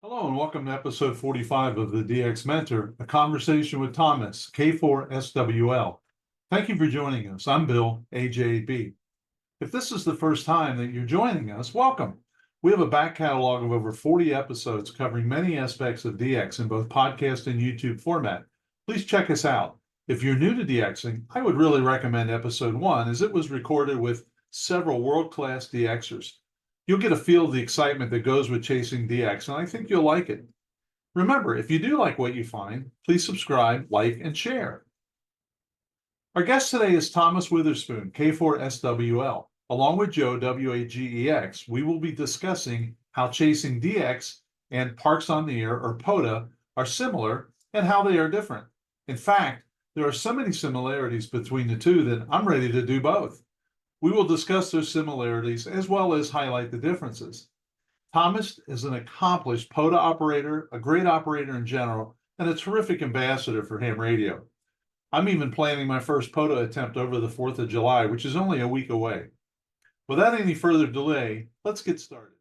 Hello and welcome to episode 45 of the DX Mentor, a conversation with Thomas, K4SWL. Thank you for joining us. I'm Bill, AJB. If this is the first time that you're joining us, welcome. We have a back catalog of over 40 episodes covering many aspects of DX in both podcast and YouTube format. Please check us out. If you're new to DXing, I would really recommend episode 1 as it was recorded with several world-class DXers. You'll get a feel of the excitement that goes with chasing DX, and I think you'll like it. Remember, if you do like what you find, please subscribe, like, and share. Our guest today is Thomas Witherspoon, K4SWL. Along with Joe, WAGEX, we will be discussing how chasing DX and Parks on the Air, or POTA, are similar and how they are different. In fact, there are so many similarities between the two that I'm ready to do both. We will discuss those similarities as well as highlight the differences. Thomas is an accomplished POTA operator, a great operator in general, and a terrific ambassador for ham radio. I'm even planning my first POTA attempt over the 4th of July, which is only a week away. Without any further delay, let's get started.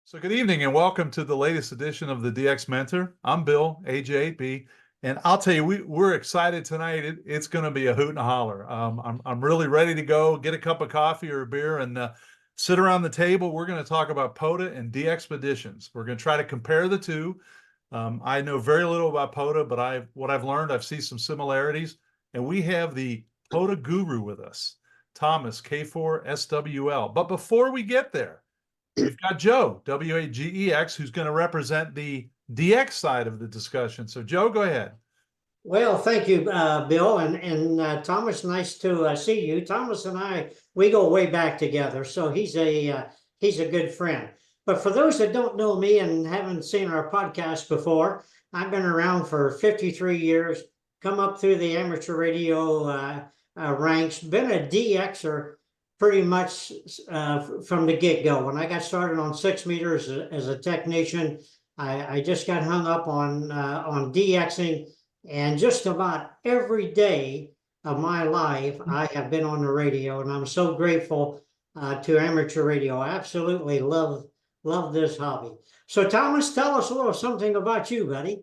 So good evening and welcome to the latest edition of the DX Mentor. I'm Bill, AJB. And I'll tell you, we're excited tonight. It's going to be a hoot and a holler. I'm really ready to go get a cup of coffee or a beer and sit around the table. We're going to talk about POTA and DXpeditions. We're going to try to compare the two. I know very little about POTA, but what I've learned, I've seen some similarities. And we have the POTA guru with us, Thomas, K4SWL. But before we get there, we've got Joe, WAGEX, who's going to represent the DX side of the discussion. So Joe, go ahead. Well, thank you, Bill, and Thomas. Nice to see you. Thomas and I, we go way back together, so he's a good friend. But for those that don't know me and haven't seen our podcast before, I've been around for 53 years. Come up through the amateur radio ranks. Been a DXer pretty much from the get-go. When I got started on 6 meters as a technician, I just got hung up on DXing, and just about every day of my life, I have been on the radio, and I'm so grateful to amateur radio. I absolutely love this hobby. So Thomas, tell us a little something about you, buddy.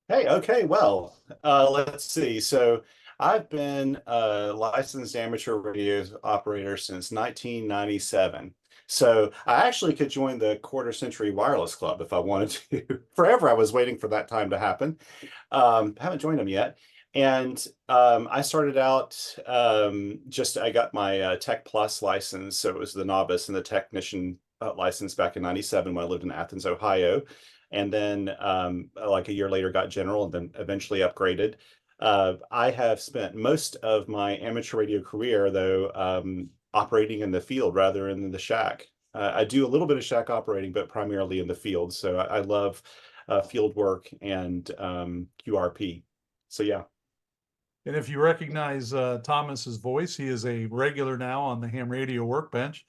Hey, okay, well, let's see. So I've been a licensed amateur radio operator since 1997. So I actually could join the Quarter Century Wireless Club if I wanted to. Forever, I was waiting for that time to happen. Haven't joined them yet. And I started out I got my Tech Plus license. So it was the novice and the technician license back in 97 when I lived in Athens, Ohio. And then like a year later got general and then eventually upgraded. I have spent most of my amateur radio career, though, operating in the field rather than the shack. I do a little bit of shack operating, but primarily in the field. So I love field work and QRP. So yeah. And if you recognize Thomas's voice, he is a regular now on the ham radio workbench.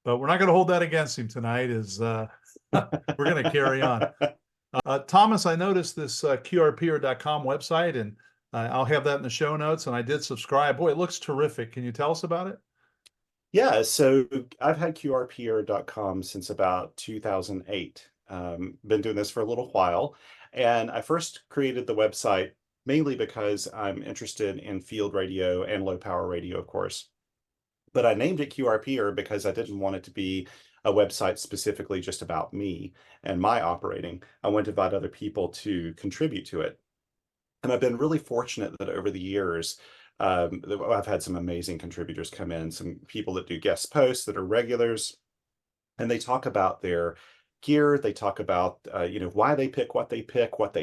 But we're not going to hold that against him tonight. We're going to carry on. Thomas, I noticed this QRPer.com website, and I'll have that in the show notes. And I did subscribe. Boy, it looks terrific. Can you tell us about it? Yeah, so I've had QRPer.com since about 2008. Been doing this for a little while. And I first created the website mainly because I'm interested in field radio and low power radio, of course. But I named it QRPer because I didn't want it to be a website specifically just about me and my operating. I wanted to invite other people to contribute to it. And I've been really fortunate that over the years, I've had some amazing contributors come in, some people that do guest posts that are regulars, and they talk about their gear. They talk about, why they pick, what they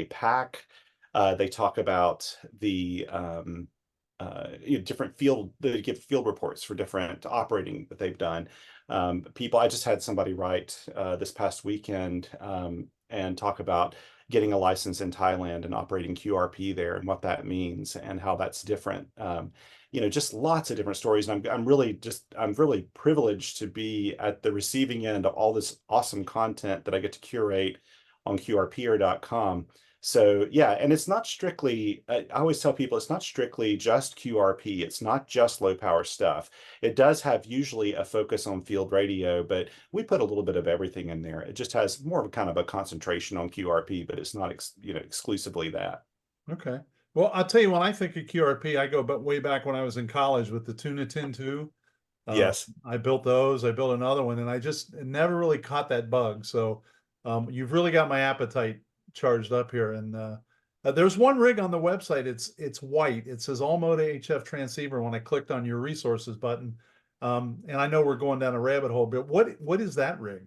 pack. They talk about the different field, they give field reports for different operating that they've done. I just had somebody write this past weekend and talk about getting a license in Thailand and operating QRP there and what that means and how that's different. Just lots of different stories. And I'm really privileged to be at the receiving end of all this awesome content that I get to curate on QRPer.com. So yeah, and it's not strictly, I always tell people it's not strictly just QRP. It's not just low power stuff. It does have usually a focus on field radio, but we put a little bit of everything in there. It just has more of a kind of a concentration on QRP, but it's not exclusively that. Okay. Well, I'll tell you, when I think of QRP, I go but way back when I was in college with the Tuna Tin 2. Yes. I built those. I built another one, and I just never really caught that bug. So you've really got my appetite charged up here. And there's one rig on the website. It's white. It says all mode HF transceiver when I clicked on your resources button. And I know we're going down a rabbit hole, but what is that rig?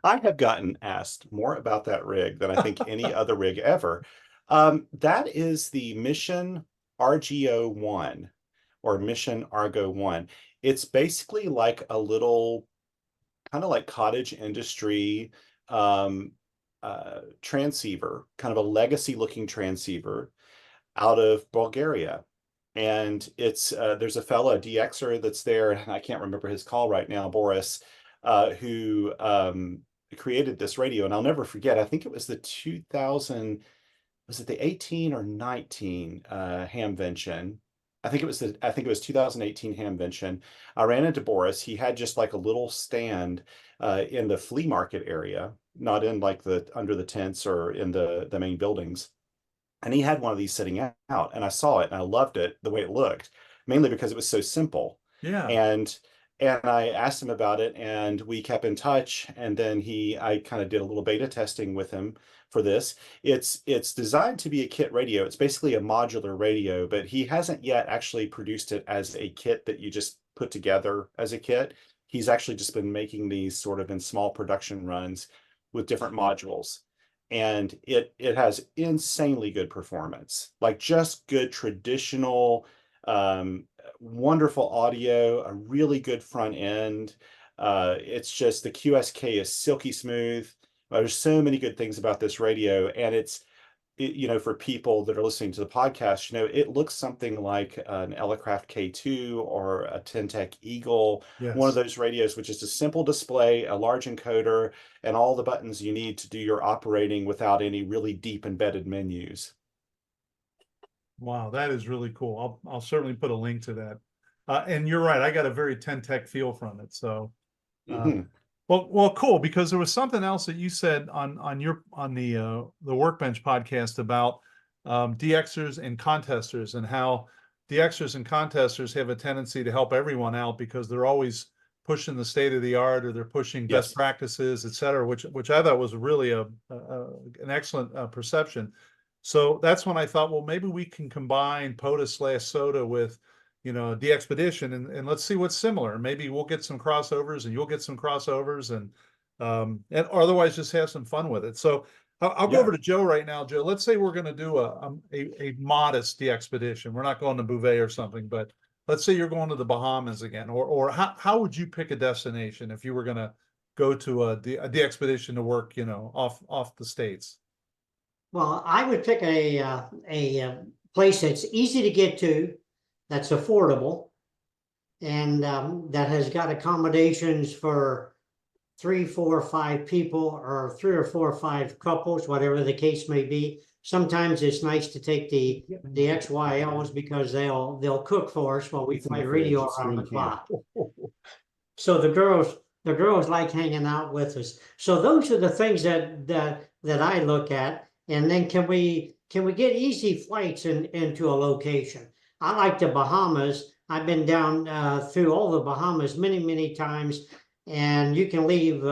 I have gotten asked more about that rig than I think any other rig ever. That is the Mission RGO-1 or Mission Argo-1. It's basically like a little kind of like cottage industry transceiver, kind of a legacy looking transceiver out of Bulgaria. And it's there's a fellow, a DXer that's there, and I can't remember his call right now, Boris, who created this radio. And I'll never forget, I think it was the 2000, was it the 18 or 19 Hamvention? I think it was 2018 Hamvention. I ran into Boris. He had just like a little stand in the flea market area, not in like the under the tents or in the main buildings. And he had one of these sitting out, and I saw it and I loved it the way it looked, mainly because it was so simple. Yeah. And I asked him about it, and we kept in touch. And then I kind of did a little beta testing with him for this. It's designed to be a kit radio. It's basically a modular radio, but he hasn't yet actually produced it as a kit that you just put together as a kit. He's actually just been making these sort of in small production runs with different modules. And it has insanely good performance, like just good traditional, wonderful audio, a really good front end. It's just the QSK is silky smooth. There's so many good things about this radio, and for people that are listening to the podcast, it looks something like an Elecraft K2 or a Tentec Eagle, one of Yes. those radios, which is a simple display, a large encoder, and all the buttons you need to do your operating without any really deep embedded menus. Wow, that is really cool. I'll certainly put a link to that. And you're right, I got a very Tentec feel from it. So well, cool, because there was something else that you said on the Workbench podcast about DXers and contesters, and how DXers and contesters have a tendency to help everyone out because they're always pushing the state of the art, or they're pushing best practices, et cetera, which I thought was really an excellent perception. So that's when I thought, well, maybe we can combine POTA/SOTA with DXpedition, and let's see what's similar. Maybe we'll get some crossovers, and you'll get some crossovers, and otherwise just have some fun with it. So I'll go over to Joe right now. Joe, let's say we're going to do a modest DXpedition. We're not going to Bouvet or something, but let's say you're going to the Bahamas again, or how would you pick a destination if you were going to go to a DXpedition to work, off the States? Well, I would pick a place that's easy to get to, that's affordable, and that has got accommodations for 3, 4, 5 people, or 3 or 4 or 5 couples, whatever the case may be. Sometimes it's nice to take the XYLs because they'll cook for us while we play radio around the clock. So the girls like hanging out with us. So those are the things that I look at. And then can we get easy flights into a location? I like the Bahamas. I've been down through all the Bahamas many times, and you can leave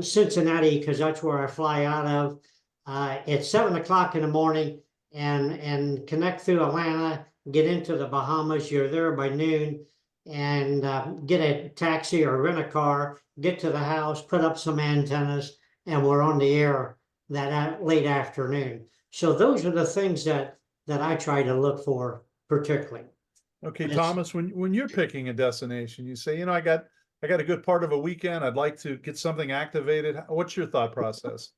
Cincinnati, because that's where I fly out of, at 7 o'clock in the morning, and connect through Atlanta, get into the Bahamas. You're there by noon, and get a taxi or rent a car, get to the house, put up some antennas, and we're on the air that late afternoon. So those are the things that I try to look for particularly. Okay, Thomas, when you're picking a destination, you say, I got a good part of a weekend, I'd like to get something activated. What's your thought process?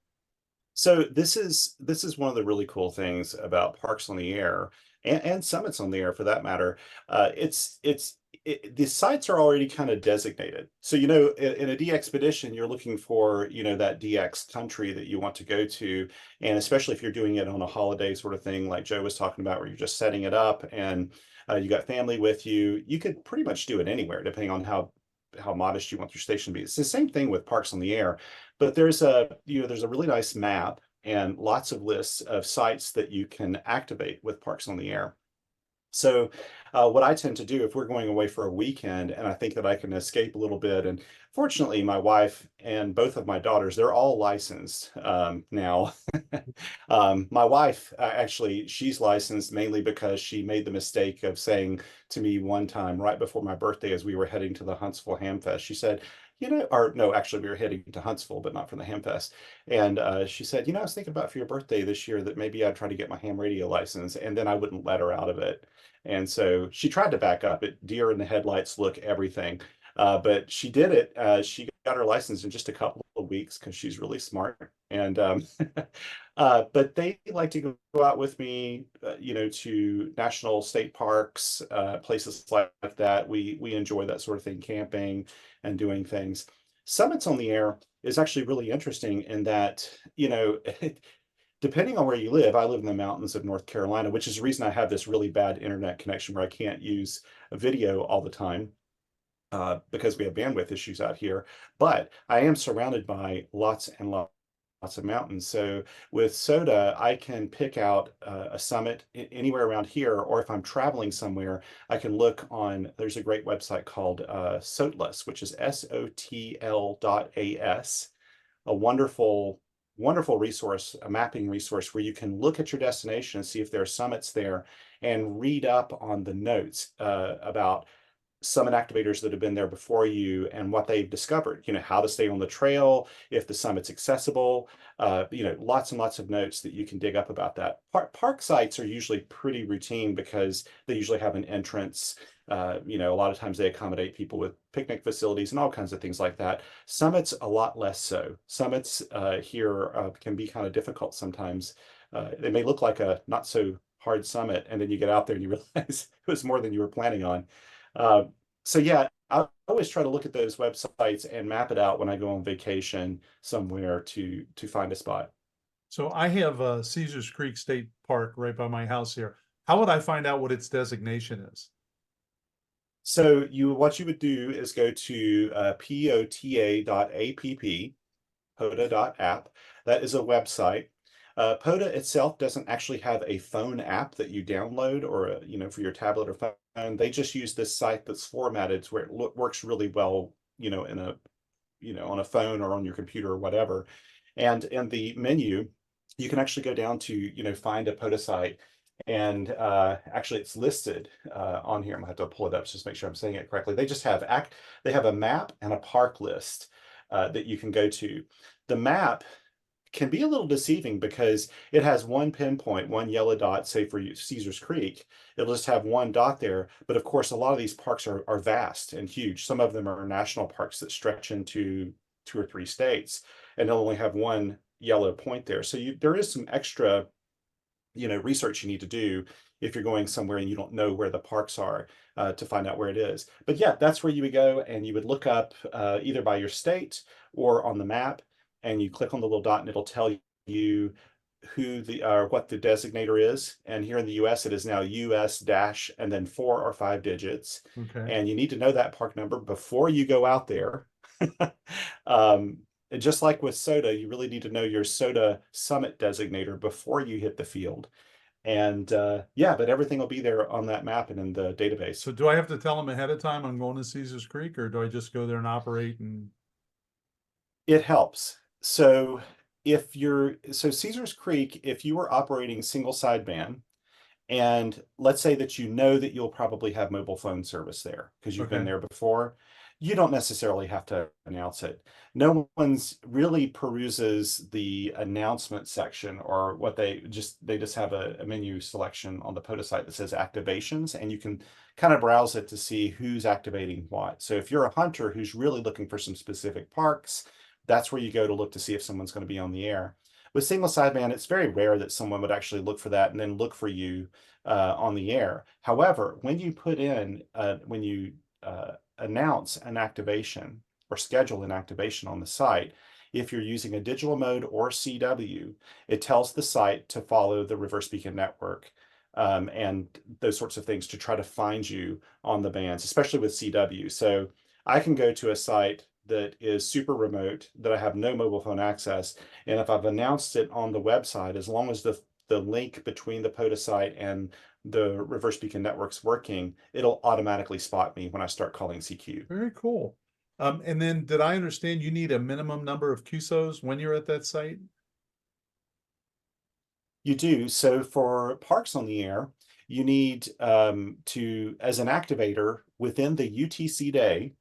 So this is one of the really cool things about Parks on the Air and Summits on the Air, for that matter. It's the sites are already kind of designated. So, you know, in a DXpedition, you're looking for, you know, that DX country that you want to go to. And especially if you're doing it on a holiday sort of thing, like Joe was talking about, where you're just setting it up and you got family with you, you could pretty much do it anywhere, depending on how modest you want your station to be. It's the same thing with Parks on the Air, but there's a, you know, there's a really nice map and lots of lists of sites that you can activate with Parks on the Air. So what I tend to do if we're going away for a weekend and I think that I can escape a little bit, and fortunately my wife and both of my daughters, they're all licensed now. My wife, actually, she's licensed mainly because she made the mistake of saying to me one time right before my birthday as we were heading to the Huntsville Hamfest, she said, you know, or no, actually we were heading to Huntsville, but not for the Hamfest. And she said, you know, I was thinking about for your birthday this year that maybe I'd try to get my ham radio license, and then I wouldn't let her out of it. And so she tried to back up it, deer in the headlights, look, everything. But she did it. She got her license in just a couple of weeks because she's really smart. And but they like to go out with me, you know, to national state parks, places like that. We enjoy that sort of thing, camping and doing things. Summits on the Air is actually really interesting in that, you know, depending on where you live, I live in the mountains of North Carolina, which is the reason I have this really bad internet connection where I can't use a video all the time because we have bandwidth issues out here. But I am surrounded by lots and lots of mountains. So with SOTA, I can pick out a summit anywhere around here, or if I'm traveling somewhere, I can look on, there's a great website called SOTLAS, which is SOTL.AS, a wonderful resource, a mapping resource where you can look at your destination and see if there are summits there and read up on the notes about summit activators that have been there before you and what they've discovered, you know, how to stay on the trail, if the summit's accessible, you know, lots and lots of notes that you can dig up about that. Park sites are usually pretty routine because they usually have an entrance. You know, a lot of times they accommodate people with picnic facilities and all kinds of things like that. Summits, a lot less so. Summits here can be kind of difficult sometimes. They may look like a not so hard summit, and then you get out there and you realize it was more than you were planning on. So yeah, I always try to look at those websites and map it out when I go on vacation somewhere to find a spot. So I have Caesars Creek State Park right by my house here. How would I find out what its designation is? So what you would do is go to POTA.app, POTA.app. That is a website. POTA itself doesn't actually have a phone app that you download or you know, for your tablet or phone. They just use this site that's formatted to where it works really well, you know, in a, you know, on a phone or on your computer or whatever. And in the menu, you can actually go down to, you know, find a POTA site. And actually it's listed on here. I'm gonna have to pull it up just to make sure I'm saying it correctly. They just have they have a map and a park list that you can go to. The map can be a little deceiving because it has one pinpoint, one yellow dot, say for Caesars Creek, it'll just have one dot there. But of course, a lot of these parks are vast and huge. Some of them are national parks that stretch into 2 or 3 states, and they'll only have one yellow point there. So there is some extra, you know, research you need to do if you're going somewhere and you don't know where the parks are to find out where it is. But yeah, that's where you would go and you would look up either by your state or on the map, and you click on the little dot and it'll tell you who the what the designator is. And here in the US, it is now US dash and then 4 or 5 digits. Okay. And you need to know that park number before you go out there. And just like with SOTA, you really need to know your SOTA summit designator before you hit the field. And yeah, but everything will be there on that map and in the database. So do I have to tell them ahead of time I'm going to Caesars Creek, or do I just go there and operate? And it helps. So Caesars Creek, if you were operating single sideband, and let's say that you know that you'll probably have mobile phone service there because you've been Okay. there before, you don't necessarily have to announce it. No one's really peruses the announcement section, or what they just have a menu selection on the POTA site that says activations, and you can kind of browse it to see who's activating what. So if you're a hunter who's really looking for some specific parks, that's where you go to look to see if someone's going to be on the air. With single sideband, it's very rare that someone would actually look for that and then look for you on the air. However, when you put in, when you announce an activation or schedule an activation on the site, if you're using a digital mode or CW, it tells the site to follow the reverse beacon network and those sorts of things to try to find you on the bands, especially with CW. So I can go to a site that is super remote, that I have no mobile phone access, and if I've announced it on the website, as long as the link between the POTA site and the reverse beacon network's working, it'll automatically spot me when I start calling CQ. Very cool. And then did I understand you need a minimum number of QSOs when you're at that site? You do. So for parks on the air, you need to, as an activator within the UTC day,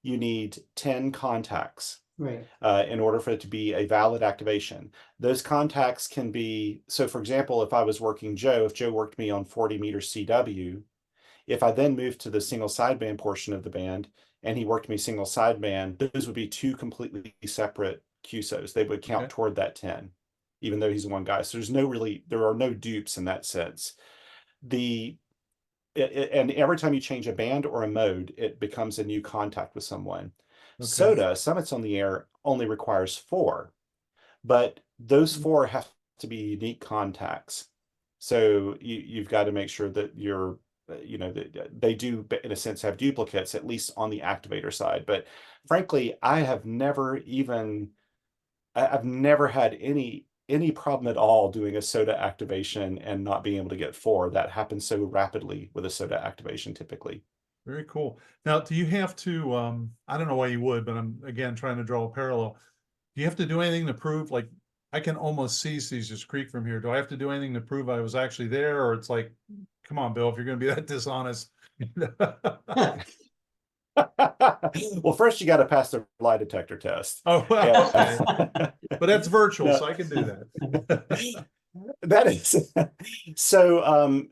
you need 10 contacts. Right. In order for it to be a valid activation. Those contacts can be, so for example, if I was working Joe, if Joe worked me on 40 meters CW, if I then moved to the single sideband portion of the band and he worked me single sideband, those would be two completely separate QSOs. They would count toward that 10, even though he's one guy. So there are no dupes in that sense. And every time you change a band or a mode, it becomes a new contact with someone. Okay. SOTA, Summits on the Air, only requires 4, but those 4 have to be unique contacts. So you've got to make sure that you're, they do, in a sense, have duplicates, at least on the activator side. But frankly, I've never had any problem at all doing a SOTA activation and not being able to get 4. That happens so rapidly with a SOTA activation typically. Very cool. Now, do you have to, I don't know why you would, but I'm again trying to draw a parallel. Do you have to do anything to prove, like, I can almost see Caesar's Creek from here. Do I have to do anything to prove I was actually there? Or it's like, come on, Bill, if you're going to be that dishonest. Well, first you got to pass the lie detector test. Oh, well, okay. Yeah. But that's virtual, No. so I can do that. That is so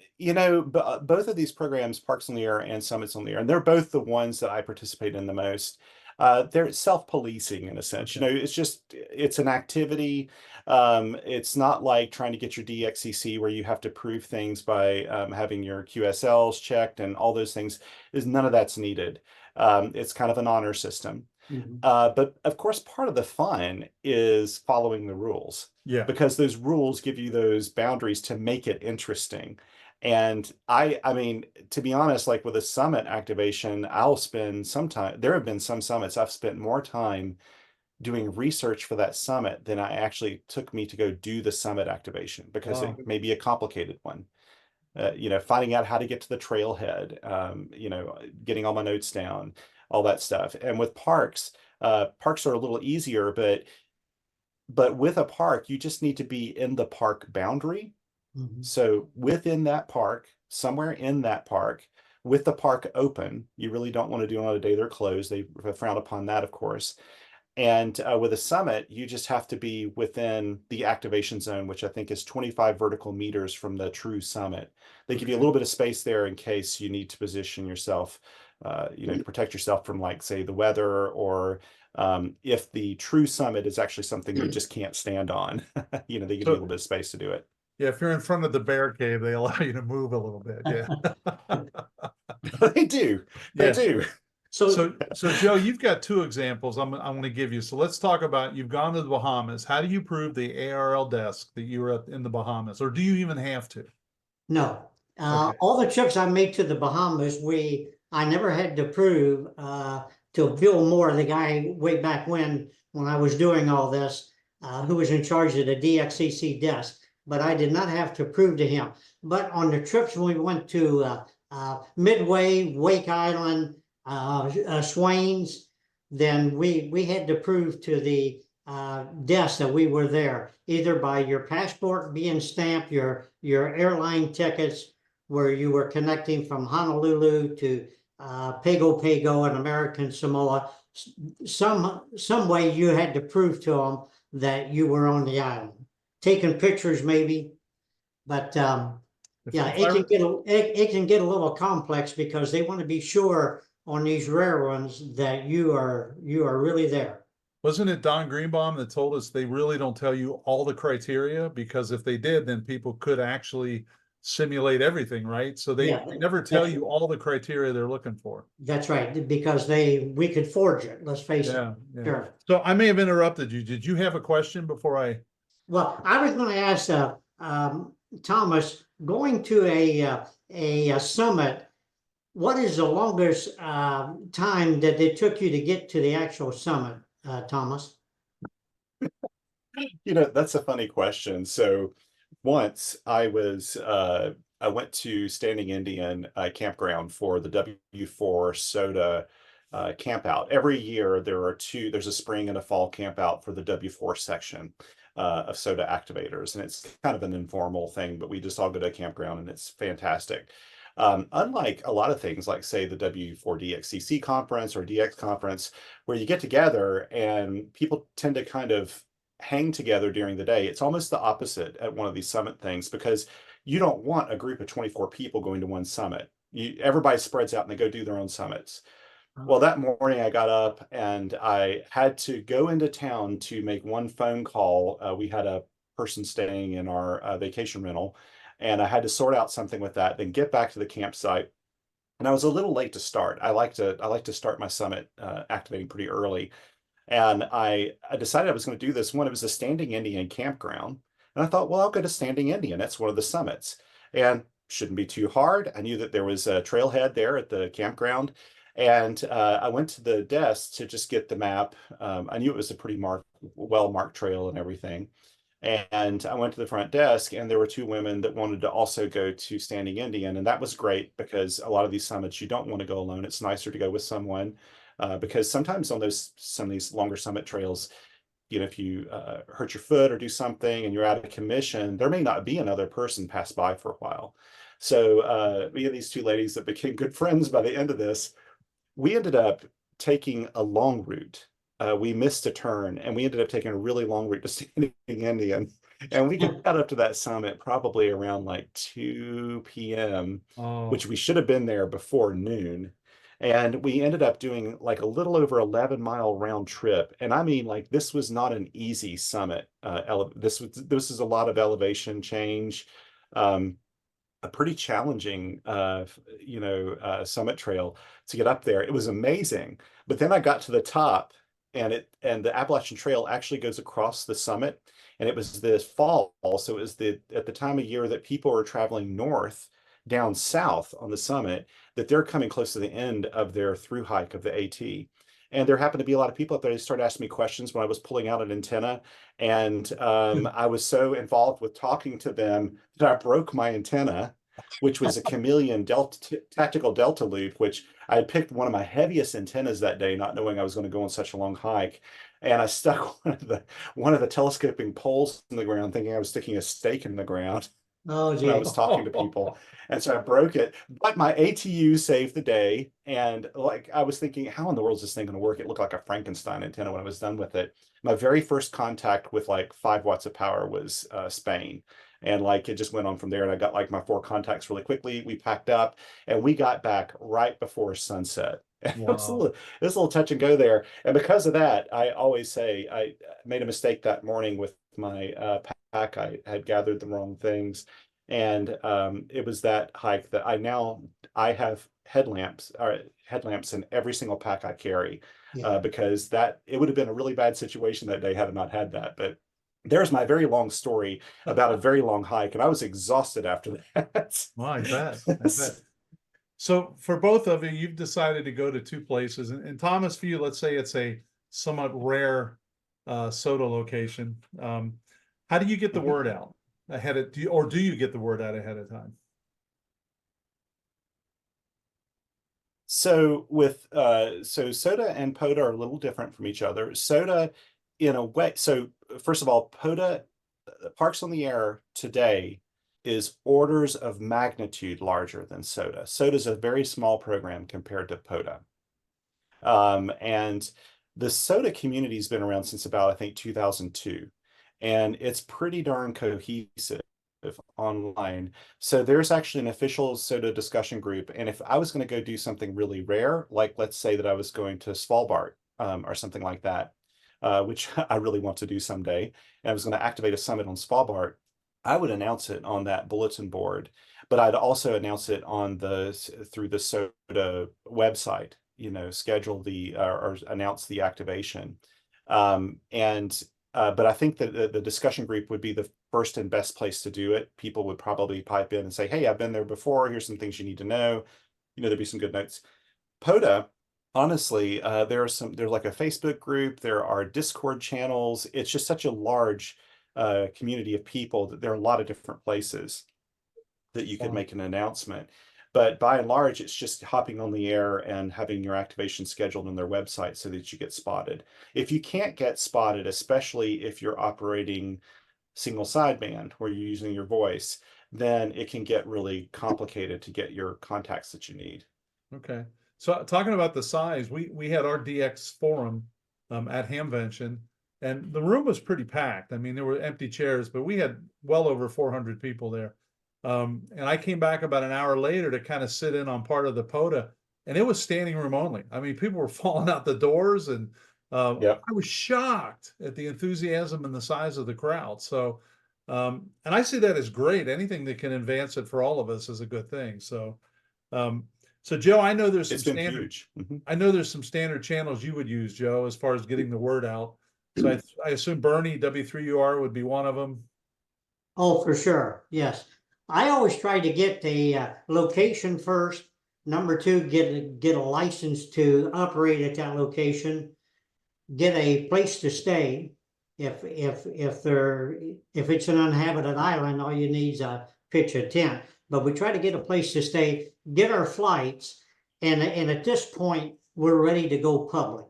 both of these programs, Parks on the Air and Summits on the Air, and they're both the ones that I participate in the most. They're self-policing in a sense. Okay. It's an activity. It's not like trying to get your DXCC where you have to prove things by having your QSLs checked and all those things. None of that's needed. It's kind of an honor system. Mhm. But of course, part of the fun is following the rules. Yeah. Because those rules give you those boundaries to make it interesting. And I mean, to be honest, like with a summit activation, I'll spend some time. There have been some summits I've spent more time doing research for that summit than I actually took me to go do the summit activation, because Wow. it may be a complicated one. Finding out how to get to the trailhead, getting all my notes down, all that stuff. And with parks are a little easier, but with a park, you just need to be in the park boundary. Mhm. So within that park, somewhere in that park, with the park open, you really don't want to do it on a day they're closed. They frown upon that, of course. And with a summit, you just have to be within the activation zone, which I think is 25 vertical meters from the true summit. They give you a little bit of space there in case you need to position yourself, to protect yourself from, like, say, the weather, or if the true summit is actually something you just can't stand on, they give you a little bit of space to do it. Yeah, if you're in front of the bear cave, they allow you to move a little bit. Yeah. They do. They Yeah. do. So Joe, you've got 2 examples I'm going to give you. So let's talk about, you've gone to the Bahamas. How do you prove the ARL desk that you were in the Bahamas, or do you even have to? No. Okay. All the trips I made to the Bahamas, I never had to prove to Bill Moore, the guy way back when I was doing all this, who was in charge of the DXCC desk, but I did not have to prove to him. But on the trips when we went to Midway, Wake Island, Swains, then we had to prove to the desk that we were there, either by your passport being stamped, your airline tickets, where you were connecting from Honolulu to Pago Pago and American Samoa. Some way you had to prove to them that you were on the island. Taking pictures maybe, but yeah, it can get a little complex, because they want to be sure on these rare ones that you are really there. Wasn't it Don Greenbaum that told us they really don't tell you all the criteria, because if they did, then people could actually simulate everything, right? So they Yeah, never tell that's- you all the criteria they're looking for. That's right, because we could forge it, let's face it. Yeah, yeah. Sure. So I may have interrupted you. Did you have a question before I? Well, I was gonna ask, Thomas, going to a summit, what is the longest, time that it took you to get to the actual summit, Thomas? You know, that's a funny question. So once I went to Standing Indian campground for the W4 soda camp out. Every year there's a spring and a fall camp out for the W4 section of soda activators. And it's kind of an informal thing, but we just all go to a campground and it's fantastic. Unlike a lot of things like say the W4 DXCC conference or DX conference, where you get together and people tend to kind of hang together during the day. It's almost the opposite at one of these summit things because you don't want a group of 24 people going to one summit. Everybody spreads out and they go do their own summits. Well, that morning I got up and I had to go into town to make one phone call. We had a person staying in our vacation rental, and I had to sort out something with that, then get back to the campsite. And I was a little late to start. I like to start my summit activating pretty early. And I decided I was going to do this one. It was a Standing Indian campground. And I thought, well, I'll go to Standing Indian. That's one of the summits. And shouldn't be too hard. I knew that there was a trailhead there at the campground. And I went to the desk to just get the map. I knew it was a pretty well-marked trail and everything. And I went to the front desk and there were two women that wanted to also go to Standing Indian. And that was great because a lot of these summits, you don't want to go alone. It's nicer to go with someone. Because sometimes on some of these longer summit trails, you know, if you hurt your foot or do something and you're out of commission, there may not be another person pass by for a while. So we had these two ladies that became good friends by the end of this. We ended up taking a long route. We missed a turn and we ended up taking a really long route to Standing Indian. And we got up to that summit probably around like 2 p.m., which we should have been there before noon. And we ended up doing like a little over 11-mile round trip. And I mean, like, this was not an easy summit. This is a lot of elevation change, a pretty challenging, summit trail to get up there. It was amazing. But then I got to the top and the Appalachian Trail actually goes across the summit. And it was this fall. So it was at the time of year that people were traveling north down south on the summit, that they're coming close to the end of their through hike of the AT. And there happened to be a lot of people up there. They started asking me questions when I was pulling out an antenna. And I was so involved with talking to them that I broke my antenna, which was a Chameleon tactical Delta loop, which I had picked one of my heaviest antennas that day, not knowing I was going to go on such a long hike. And I stuck one of the telescoping poles in the ground, thinking I was sticking a stake in the ground. Oh, When I was talking to people. And so I broke it, but my ATU saved the day. And like, I was thinking, how in the world is this thing going to work? It looked like a Frankenstein antenna when I was done with it. My very first contact with like 5 watts of power was Spain. And like, it just went on from there. And I got like my 4 contacts really quickly. We packed up and we got back right before sunset. And Wow. it was a little touch and go there. And because of that, I always say I made a mistake that morning with my pack. I had gathered the wrong things. And it was that hike that I have headlamps in every single pack I carry, because it would have been a really bad situation that day had I not had that. But there's my very long story about a very long hike, and I was exhausted after that. Well, I bet. I bet. So for both of you, you've decided to go to 2 places. And Thomas, for you, let's say it's a somewhat rare soda location. How do you get the word out ahead of, do you get the word out ahead of time? So so soda and POTA are a little different from each other. Soda, in a way, so first of all, POTA, Parks on the Air today is orders of magnitude larger than soda. Soda is a very small program compared to POTA. And the soda community has been around since about, I think, 2002. And it's pretty darn cohesive online. So there's actually an official soda discussion group. And if I was going to go do something really rare, like let's say that I was going to Svalbard or something like that, which I really want to do someday, and I was going to activate a summit on Svalbard, I would announce it on that bulletin board. but I'd also announce it on through the SOTA website, schedule or announce the activation. But I think that the discussion group would be the first and best place to do it. People would probably pipe in and say, hey, I've been there before. Here's some things you need to know. There'd be some good notes. POTA, honestly, there's like a Facebook group, there are Discord channels. It's just such a large community of people that there are a lot of different places that you could make an announcement. But by and large, it's just hopping on the air and having your activation scheduled on their website so that you get spotted. If you can't get spotted, especially if you're operating single sideband where you're using your voice, then it can get really complicated to get your contacts that you need. Okay. So talking about the size, we had our DX forum at Hamvention, and the room was pretty packed. I mean, there were empty chairs, but we had well over 400 people there. And I came back about an hour later to kind of sit in on part of the POTA, and it was standing room only. I mean, people were falling out the doors, and Yep. I was shocked at the enthusiasm and the size of the crowd. So, and I see that as great. Anything that can advance it for all of us is a good thing. So, so Joe, I know there's some It's been standard, huge. Mhm. I know there's some standard channels you would use, Joe, as far as getting the word out. So I assume Bernie W3UR would be one of them. Oh, for sure. Yes. I always try to get the location first. Number two, get a license to operate at that location. Get a place to stay. If it's an uninhabited island, all you need is a pitch a tent. But we try to get a place to stay, get our flights, and at this point we're ready to go public.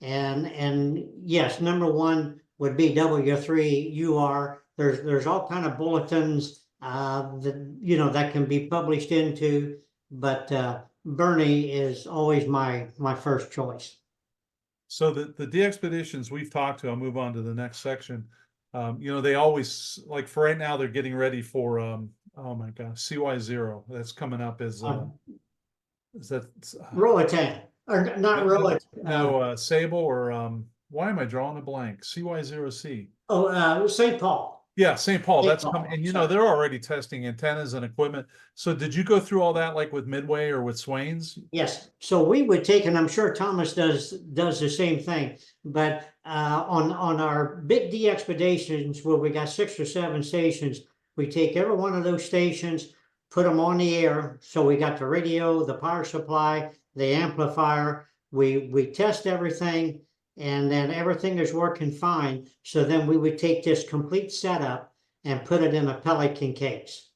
And yes, number one would be W3UR. There's all kind of bulletins that can be published into, but Bernie is always my first choice. So the DXpeditions we've talked to, I'll move on to the next section. They always, like for right now, they're getting ready for oh my gosh, CY0. That's coming up as is that Roatan, or not Roatan. No, Sable, or why am I drawing a blank? CY0C. St. Paul. Yeah, St. Paul. St. That's Paul, coming, and sorry. they're already testing antennas and equipment. So did you go through all that like with Midway or with Swain's? Yes. So we would take, and I'm sure Thomas does the same thing, but on our big DXpeditions where we got 6 or 7 stations, we take every one of those stations, put them on the air. So we got the radio, the power supply, the amplifier. We test everything, and then everything is working fine. So then we would take this complete setup and put it in a Pelican case.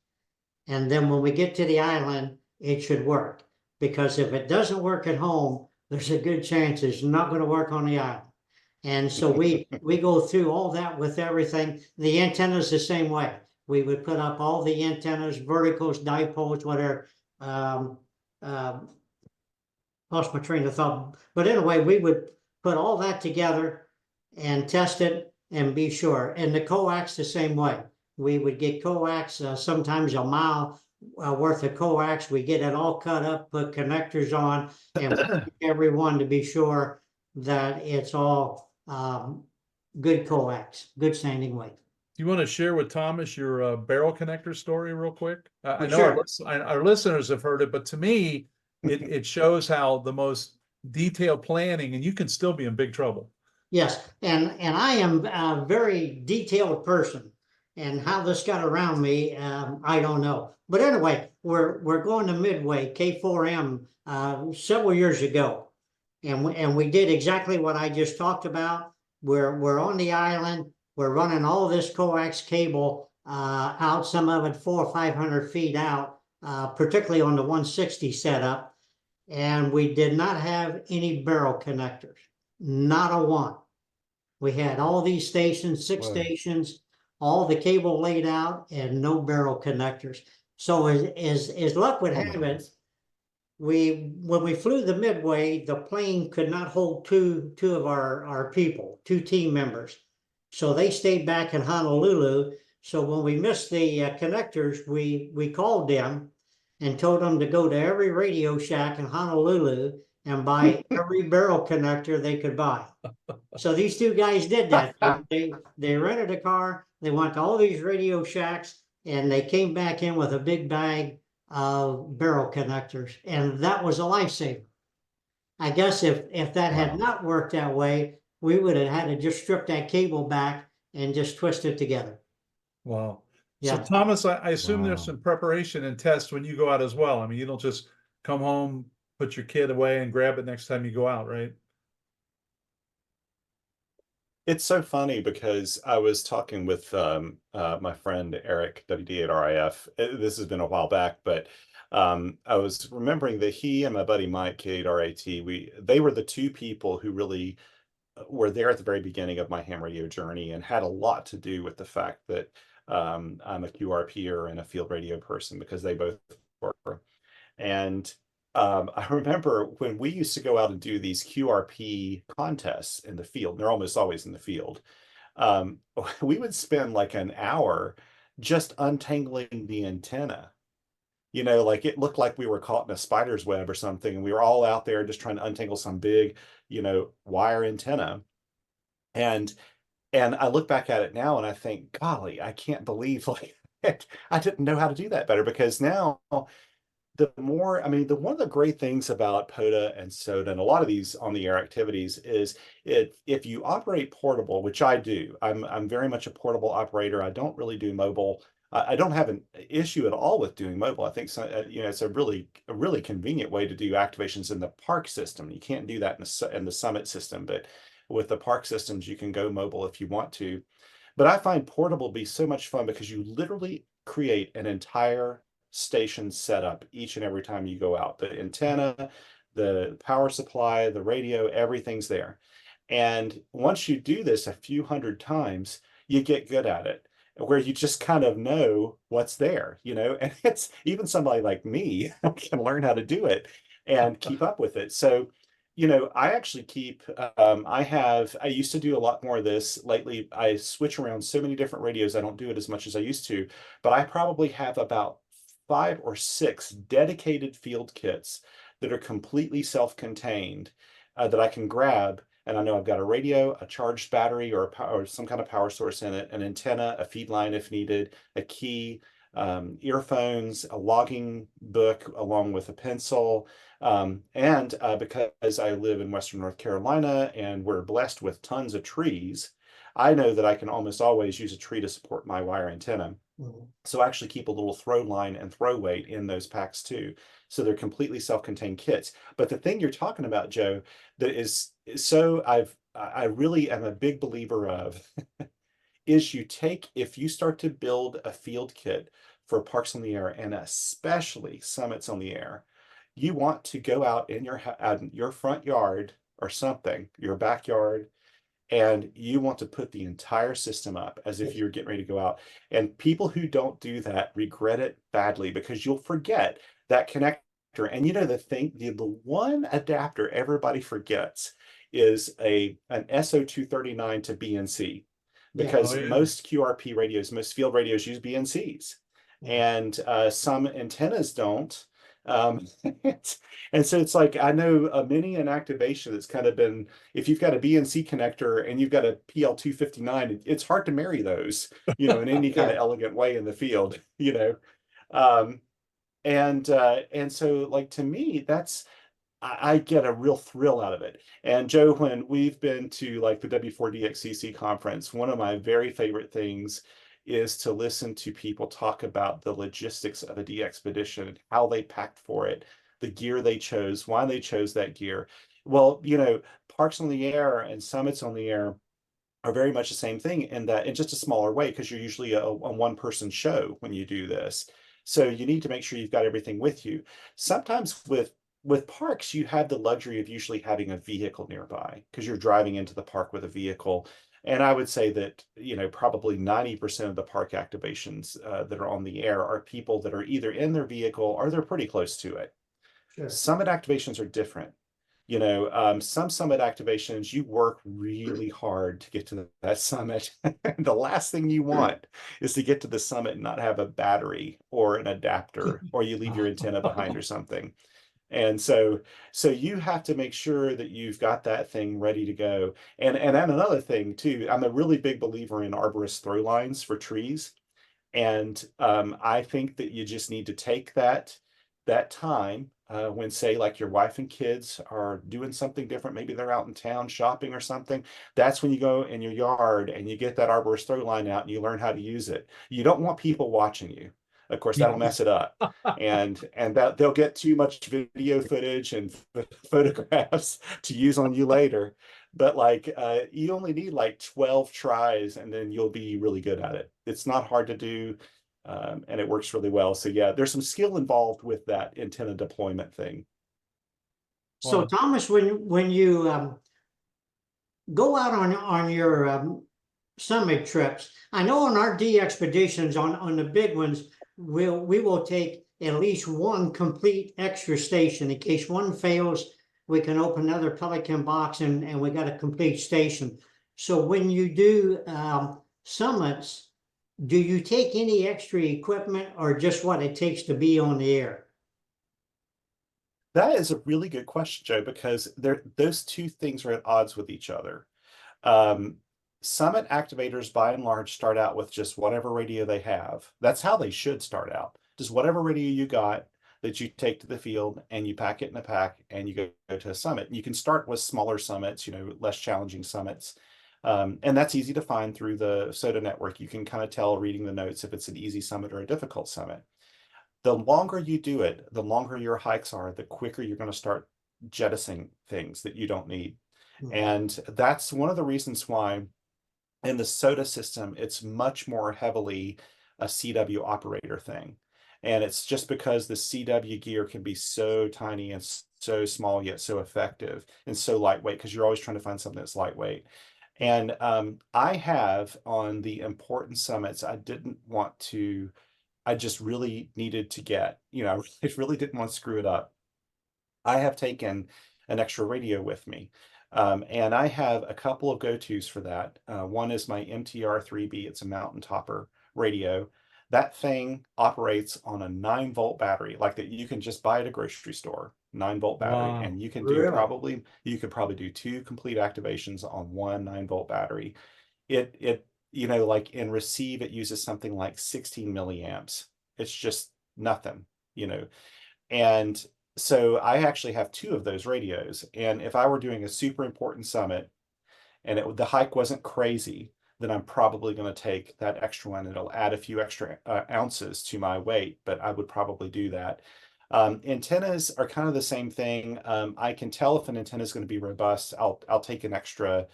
And then when we get to the island, it should work. Because if it doesn't work at home, there's a good chance it's not going to work on the island. And so we go through all that with everything. The antennas the same way. We would put up all the antennas, verticals, dipoles, whatever. Lost my train of thought. But anyway, we would put all that together and test it and be sure. And the coax the same way. We would get coax, sometimes a mile worth of coax. We get it all cut up, put connectors on, and every one to be sure that it's all good coax, good standing weight. Do you want to share with Thomas your barrel connector story real quick? I know Sure. our listeners have heard it, but to me, it shows how the most detailed planning, and you can still be in big trouble. Yes, and I am a very detailed person, and how this got around me, I don't know. But anyway, we're going to Midway K4M several years ago, and we did exactly what I just talked about. We're on the island. We're running all this coax cable out, some of it 400 or 500 feet out, particularly on the 160 setup. And we did not have any barrel connectors, not a one. We had all these stations, 6 stations, all the cable laid out, and no barrel connectors. So as luck would have it, when we flew the Midway, the plane could not hold two of our people, 2 team members. So they stayed back in Honolulu. So when we missed the connectors, we called them and told them to go to every Radio Shack in Honolulu and buy every barrel connector they could buy. So these 2 guys did that. They rented a car. They went to all these Radio Shacks, and they came back in with a big bag of barrel connectors, and that was a lifesaver. I guess if that had Wow. not worked that way, we would have had to just strip that cable back and just twist it together. Wow. So Yeah. Thomas, I assume there's Wow. some preparation and tests when you go out as well. I mean, you don't just come home, put your kid away and grab it next time you go out, right? It's so funny because I was talking with my friend Eric WD8RIF. This has been a while back, but I was remembering that he and my buddy Mike K8RAT, they were the two people who really were there at the very beginning of my ham radio journey and had a lot to do with the fact that I'm a QRPer and a field radio person because they both were. And I remember when we used to go out and do these QRP contests in the field, they're almost always in the field. Um, we would spend like an hour just untangling the antenna. You know, like it looked like we were caught in a spider's web or something, and we were all out there just trying to untangle some big, wire antenna. And I look back at it now and I think, golly, I can't believe like I didn't know how to do that better because now one of the great things about POTA and SOTA and a lot of these on the air activities is if you operate portable, which I do, I'm very much a portable operator. I don't really do mobile. I don't have an issue at all with doing mobile. I think it's a really convenient way to do activations in the park system. You can't do that in the Summit system, but with the park systems, you can go mobile if you want to. But I find portable be so much fun because you literally create an entire station setup each and every time you go out. The antenna, the power supply, the radio, everything's there. And once you do this a few hundred times, you get good at it, where you just kind of know what's there, and it's even somebody like me can learn how to do it and keep up with it. So I actually keep, I used to do a lot more of this lately. I switch around so many different radios. I don't do it as much as I used to, but I probably have about 5 or 6 dedicated field kits that are completely self-contained that I can grab. And I know I've got a radio, a charged battery, or some kind of power source in it, an antenna, a feed line if needed, a key, earphones, a logging book along with a pencil. And because I live in Western North Carolina and we're blessed with tons of trees, I know that I can almost always use a tree to support my wire antenna. Mhm. So I actually keep a little throw line and throw weight in those packs too. So they're completely self-contained kits. But the thing you're talking about, Joe, that is so I really am a big believer of is if you start to build a field kit for parks on the air and especially summits on the air, you want to go out in your front yard or something, your backyard, and you want to put the entire system up as if you're getting ready to go out. And people who don't do that regret it badly because you'll forget that connector. And the one adapter everybody forgets is an SO239 to BNC Yeah. Oh, because yeah. most QRP radios, most field radios use BNCs, Yeah. and some antennas don't. Um, and so it's like I know many an activation that's kind of been, if you've got a BNC connector and you've got a PL259, it's hard to marry those, in any kind of Yeah. elegant way in the field. Um, and so like to me, I get a real thrill out of it. And Joe, when we've been to like the W4DXCC conference, one of my very favorite things is to listen to people talk about the logistics of a DXpedition and how they packed for it, the gear they chose, why they chose that gear. Well, parks on the air and summits on the air are very much the same thing in that in just a smaller way, because you're usually a one-person show when you do this. So you need to make sure you've got everything with you. Sometimes with parks, you have the luxury of usually having a vehicle nearby because you're driving into the park with a vehicle. And I would say that, probably 90% of the park activations that are on the air are people that are either in their vehicle or they're pretty close to it. Sure. Summit activations are different. Some summit activations, you work really hard to get to that summit. The last thing you want is to get to the summit and not have a battery or an adapter, or you leave your antenna behind or something. And so you have to make sure that you've got that thing ready to go. And then another thing too, I'm a really big believer in arborist throw lines for trees. And I think that you just need to take that time when, say, like your wife and kids are doing something different, maybe they're out in town shopping or something. That's when you go in your yard and you get that arborist throw line out and you learn how to use it. You don't want people watching you. Of course, that'll mess it up, and that they'll get too much video footage and photographs to use on you later. But like you only need like 12 tries and then you'll be really good at it. It's not hard to do, and it works really well. So yeah, there's some skill involved with that antenna deployment thing. So Wow. Thomas, when you go out on your summit trips, I know on our D expeditions on the big ones, we will take at least one complete extra station in case one fails. We can open another Pelican box and we got a complete station. So when you do summits, do you take any extra equipment or just what it takes to be on the air? That is a really good question, Joe, because those two things are at odds with each other. Summit activators, by and large, start out with just whatever radio they have. That's how they should start out. Just whatever radio you got that you take to the field and you pack it in a pack and you go to a summit. You can start with smaller summits, less challenging summits. And that's easy to find through the SOTA network. You can kind of tell reading the notes if it's an easy summit or a difficult summit. The longer you do it, the longer your hikes are, the quicker you're going to start jettisoning things that you don't need. And that's one of the reasons why in the SOTA system, it's much more heavily a CW operator thing. And it's just because the CW gear can be so tiny and so small, yet so effective and so lightweight, because you're always trying to find something that's lightweight. And I have on the important summits, I just really needed to get, I really didn't want to screw it up. I have taken an extra radio with me. And I have a couple of go-tos for that. One is my MTR3B. It's a mountain topper radio. That thing operates on a 9-volt battery, like that you can just buy at a grocery store, 9-volt battery. Wow. And you can Really? you could probably do 2 complete activations on one 9-volt battery. Like in receive, it uses something like 16 milliamps. It's just nothing, and so I actually have 2 of those radios. And if I were doing a super important summit and the hike wasn't crazy, then I'm probably going to take that extra one. It'll add a few extra ounces to my weight, but I would probably do that. Antennas are kind of the same thing. I can tell if an antenna is going to be robust. I'll take an extra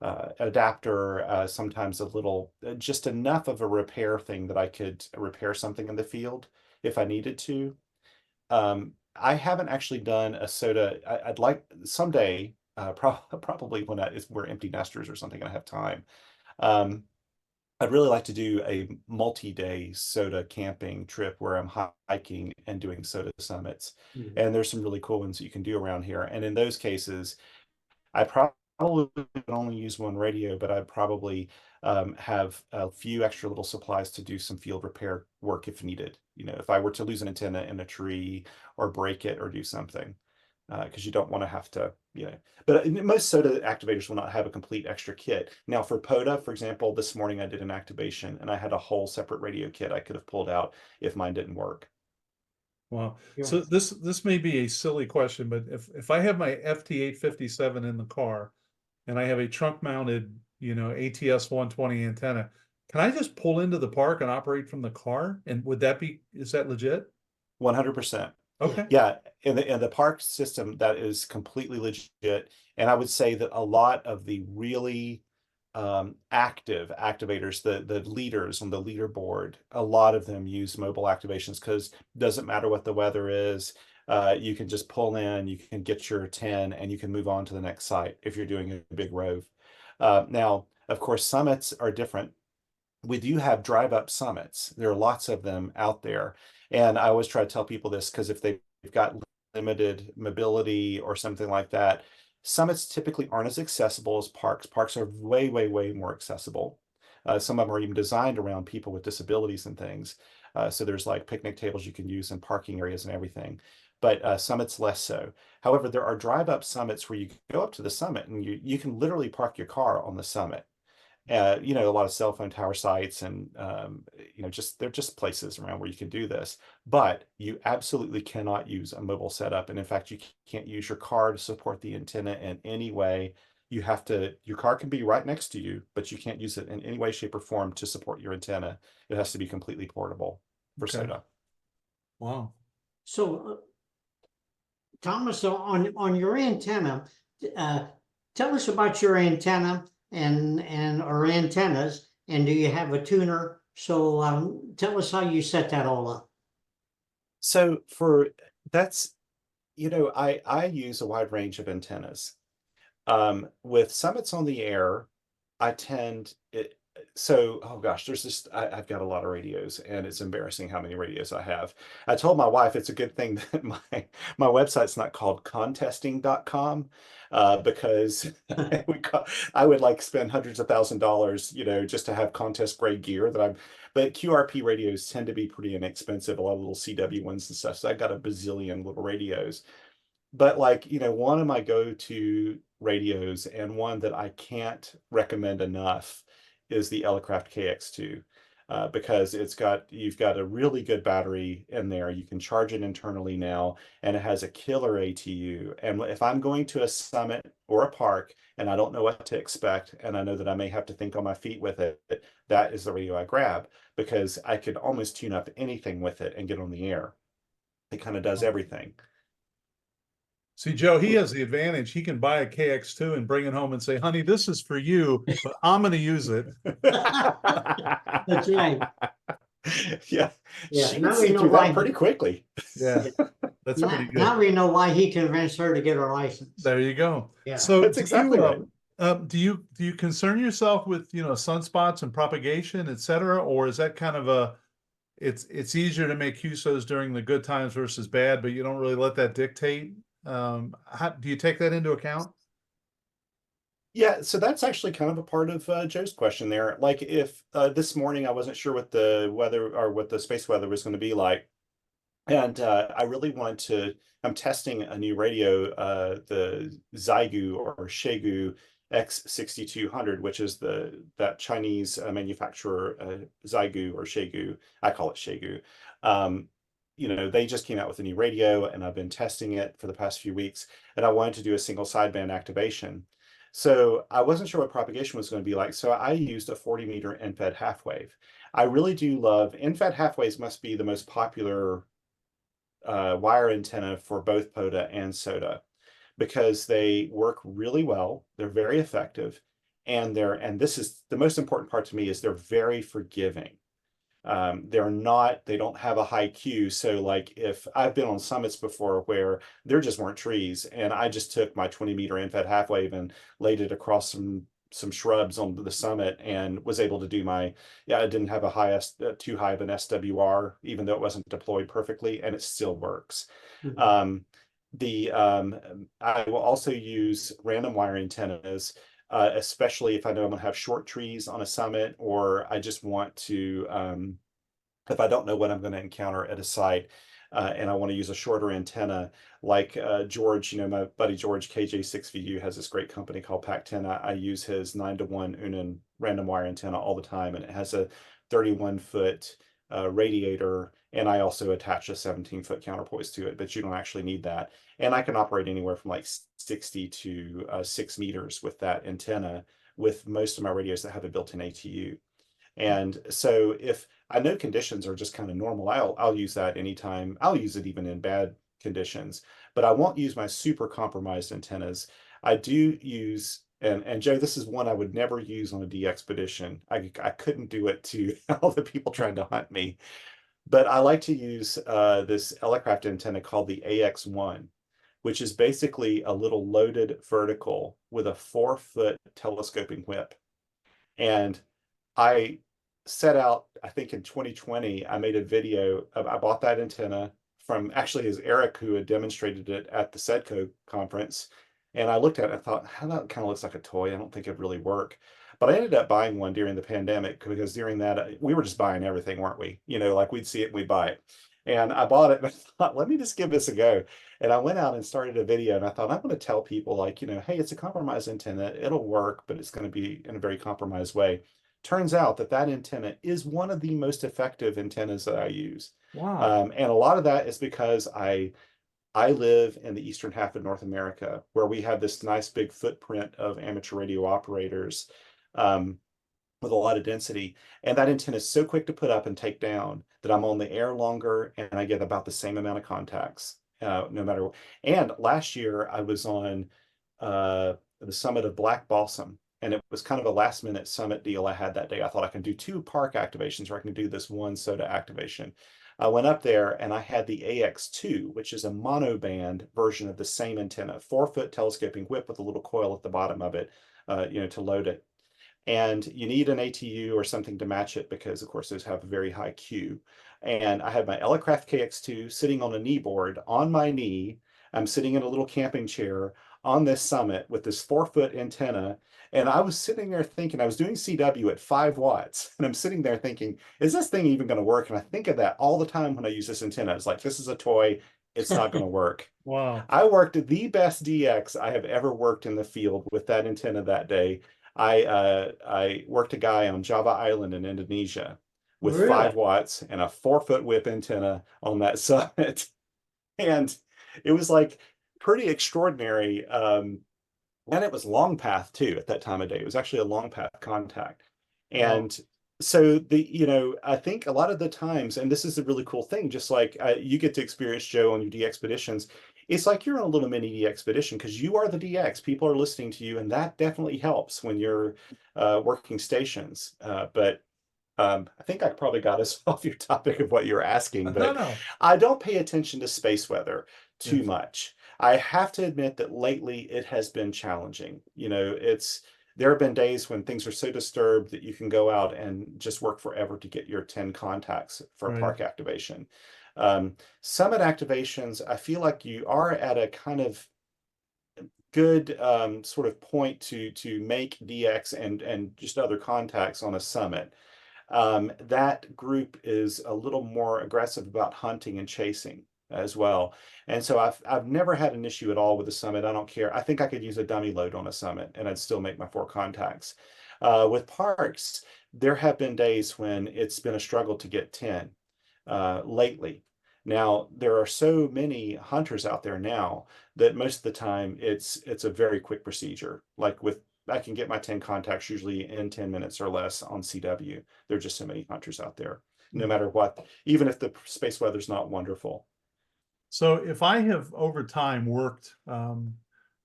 adapter, sometimes a little, just enough of a repair thing that I could repair something in the field if I needed to. I haven't actually done a SOTA. I'd like someday, probably when we're empty nesters or something and I have time. I'd really like to do a multi-day SOTA camping trip where I'm hiking and doing SOTA summits. And there's some really cool ones that you can do around here. And in those cases, I probably would only use one radio, but I'd probably have a few extra little supplies to do some field repair work if needed. If I were to lose an antenna in a tree or break it or do something, because you don't want to have to, But most SOTA activators will not have a complete extra kit. Now for POTA, for example, this morning I did an activation and I had a whole separate radio kit I could have pulled out if mine didn't work. Wow. Yeah. So this may be a silly question, but if I have my FT857 in the car and I have a trunk mounted, ATS 120 antenna, can I just pull into the park and operate from the car? And is that legit? 100%. Okay. Yeah, in the park system, that is completely legit. And I would say that a lot of the really active activators, the leaders on the leaderboard, a lot of them use mobile activations because it doesn't matter what the weather is. You can just pull in, you can get your 10, and you can move on to the next site if you're doing a big rove. Now, of course, summits are different. We do have drive-up summits. There are lots of them out there. And I always try to tell people this because if they've got limited mobility or something like that, summits typically aren't as accessible as parks. Parks are way, way, way more accessible. Some of them are even designed around people with disabilities and things. So there's like picnic tables you can use in parking areas and everything. But summits less so. However, there are drive-up summits where you go up to the summit and you can literally park your car on the summit. You know, a lot of cell phone tower sites and, you know, they're just places around where you can do this. But you absolutely cannot use a mobile setup. And in fact, you can't use your car to support the antenna in any way. You have to, your car can be right next to you, but you can't use it in any way, shape, or form to support your antenna. It has to be completely portable for Okay. SOTA. Wow. So, Thomas, on your antenna, uh, tell us about your antenna and or antennas, and do you have a tuner? So, tell us how you set that all up. So that's, you know, I use a wide range of antennas. With summits on the air, I tend it. So, oh gosh, there's this, I've got a lot of radios and it's embarrassing how many radios I have. I told my wife it's a good thing that my website's not called contesting.com, because I would like spend hundreds of $1,000s, you know, just to have contest grade gear but QRP radios tend to be pretty inexpensive, a lot of little CW ones and stuff. So I've got a bazillion little radios. But like, you know, one of my go-to radios and one that I can't recommend enough is the Elecraft KX2, because you've got a really good battery in there. You can charge it internally now, and it has a killer ATU. And if I'm going to a summit or a park and I don't know what to expect, and I know that I may have to think on my feet with it, that is the radio I grab, because I could almost tune up anything with it and get on the air. It kind of does everything. See, Joe, he has the advantage. He can buy a KX2 and bring it home and say, honey, this is for you, but I'm going to use it. That's right. Yeah, Yeah, she now can we see know through why. that pretty quickly. Yeah, that's pretty good. Now we know why he convinced her to get her license. There you go. Yeah. So That's exactly right. do you concern yourself with, you know, sunspots and propagation, et cetera, or is that kind of it's easier to make QSOs during the good times versus bad, but you don't really let that dictate? How do you take that into account? Yeah, so that's actually kind of a part of Joe's question there. Like if this morning I wasn't sure what the weather or what the space weather was going to be like, and I really wanted to, I'm testing a new radio, the Xiegu or Xiegu X6200, which is that Chinese manufacturer, Xiegu or Xiegu. I call it Xiegu. You know, they just came out with a new radio and I've been testing it for the past few weeks, and I wanted to do a single sideband activation. So I wasn't sure what propagation was going to be like. So I used a 40-meter end-fed half wave. I really do love, end-fed half waves must be the most popular wire antenna for both POTA and SOTA, because they work really well. They're very effective, and this is the most important part to me, is they're very forgiving. They don't have a high Q. So like if I've been on summits before where there just weren't trees and I just took my 20-meter end-fed half wave and laid it across some shrubs on the summit and was able to do I didn't have too high of an SWR, even though it wasn't deployed perfectly, and it still works. Mhm. I will also use random wire antennas, especially if I know I'm going to have short trees on a summit, or I just want to, if I don't know what I'm going to encounter at a site, and I want to use a shorter antenna, like George, you know, my buddy George, KJ6VU, has this great company called Pac-10. I use his 9-to-1 Unan random wire antenna all the time, and it has a 31-foot radiator, and I also attach a 17-foot counterpoise to it, but you don't actually need that. And I can operate anywhere from like 60 to 6 meters with that antenna, with most of my radios that have a built-in ATU. And so if I know conditions are just kind of normal, I'll use that anytime. I'll use it even in bad conditions, but I won't use my super compromised antennas. I do use, and Joe, this is one I would never use on a DXpedition. I couldn't do it to all the people trying to hunt me. But I like to use this Elecraft antenna called the AX1, which is basically a little loaded vertical with a 4-foot telescoping whip. And I set out, I think in 2020, I made a video I bought that antenna from, actually, is Eric who had demonstrated it at the SEDCO conference. And I looked at it and thought, how that kind of looks like a toy. I don't think it'd really work. But I ended up buying one during the pandemic, because during that, we were just buying everything, weren't we? You know, like we'd see it and we'd buy it. And I bought it and I thought, let me just give this a go. And I went out and started a video and I thought, I'm going to tell people like, hey, it's a compromised antenna. It'll work, but it's going to be in a very compromised way. Turns out that antenna is one of the most effective antennas that I use. Wow. And a lot of that is because I live in the eastern half of North America, where we have this nice big footprint of amateur radio operators with a lot of density. And that antenna is so quick to put up and take down that I'm on the air longer and I get about the same amount of contacts, no matter what. And last year I was on the summit of Black Balsam. And it was kind of a last minute summit deal I had that day. I thought I can do 2 park activations or I can do this 1 SOTA activation. I went up there and I had the AX2, which is a monoband version of the same antenna, 4-foot telescoping whip with a little coil at the bottom of it, to load it. And you need an ATU or something to match it because, of course, those have a very high Q. And I had my Elecraft KX2 sitting on a knee board on my knee. I'm sitting in a little camping chair on this summit with this 4-foot antenna. And I was sitting there thinking, I was doing CW at 5 watts. And I'm sitting there thinking, is this thing even going to work? And I think of that all the time when I use this antenna. It's like, this is a toy. It's not going to work. Wow. I worked the best DX I have ever worked in the field with that antenna that day. I worked a guy on Java Island in Indonesia with Really? 5 watts and a 4-foot whip antenna on that summit. And it was like pretty extraordinary. And it was long path too at that time of day. It was actually a long path contact. And so I think a lot of the times, and this is a really cool thing, just like you get to experience, Joe, on your DXpeditions, it's like you're on a little mini DXpedition because you are the DX. People are listening to you, and that definitely helps when you're working stations. But I think I probably got us off your topic of what you're asking, No, but no. I don't pay attention to space weather too Yes. much. I have to admit that lately it has been challenging. There have been days when things are so disturbed that you can go out and just work forever to get your 10 contacts for a Right. park activation. Summit activations, I feel like you are at a kind of good sort of point to make DX and just other contacts on a summit. That group is a little more aggressive about hunting and chasing as well. And so I've never had an issue at all with the summit. I don't care. I think I could use a dummy load on a summit and I'd still make my 4 contacts. With parks, there have been days when it's been a struggle to get 10 lately. Now, there are so many hunters out there now that most of the time it's a very quick procedure. I can get my 10 contacts usually in 10 minutes or less on CW. There are just so many hunters out there, no matter what, even if the space weather's not wonderful. So if I have over time worked, I'll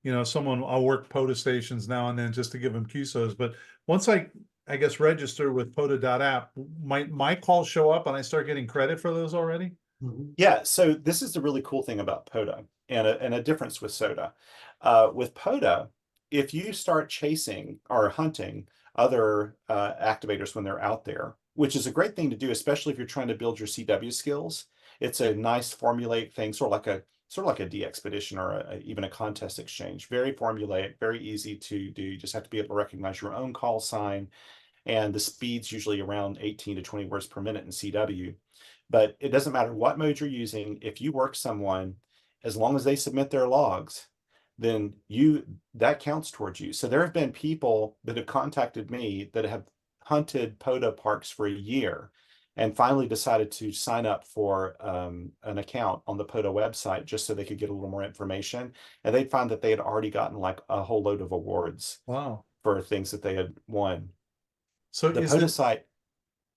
work POTA stations now and then just to give them QSOs. But once I guess register with POTA.app, my calls show up and I start getting credit for those already. Yeah, so this is the really cool thing about POTA and a difference with SOTA. With POTA, if you start chasing or hunting other activators when they're out there, which is a great thing to do, especially if you're trying to build your CW skills, it's a nice formulaic thing, sort of like a DXpedition or even a contest exchange. Very formulaic, very easy to do. You just have to be able to recognize your own call sign, and the speed's usually around 18 to 20 words per minute in CW. But it doesn't matter what mode you're using. If you work someone, as long as they submit their logs, then that counts towards you. So there have been people that have contacted me that have hunted POTA parks for a year and finally decided to sign up for an account on the POTA website just so they could get a little more information. And they'd find that they had already gotten like a whole load of awards Wow. for things that they had won. So The is POTA it, site,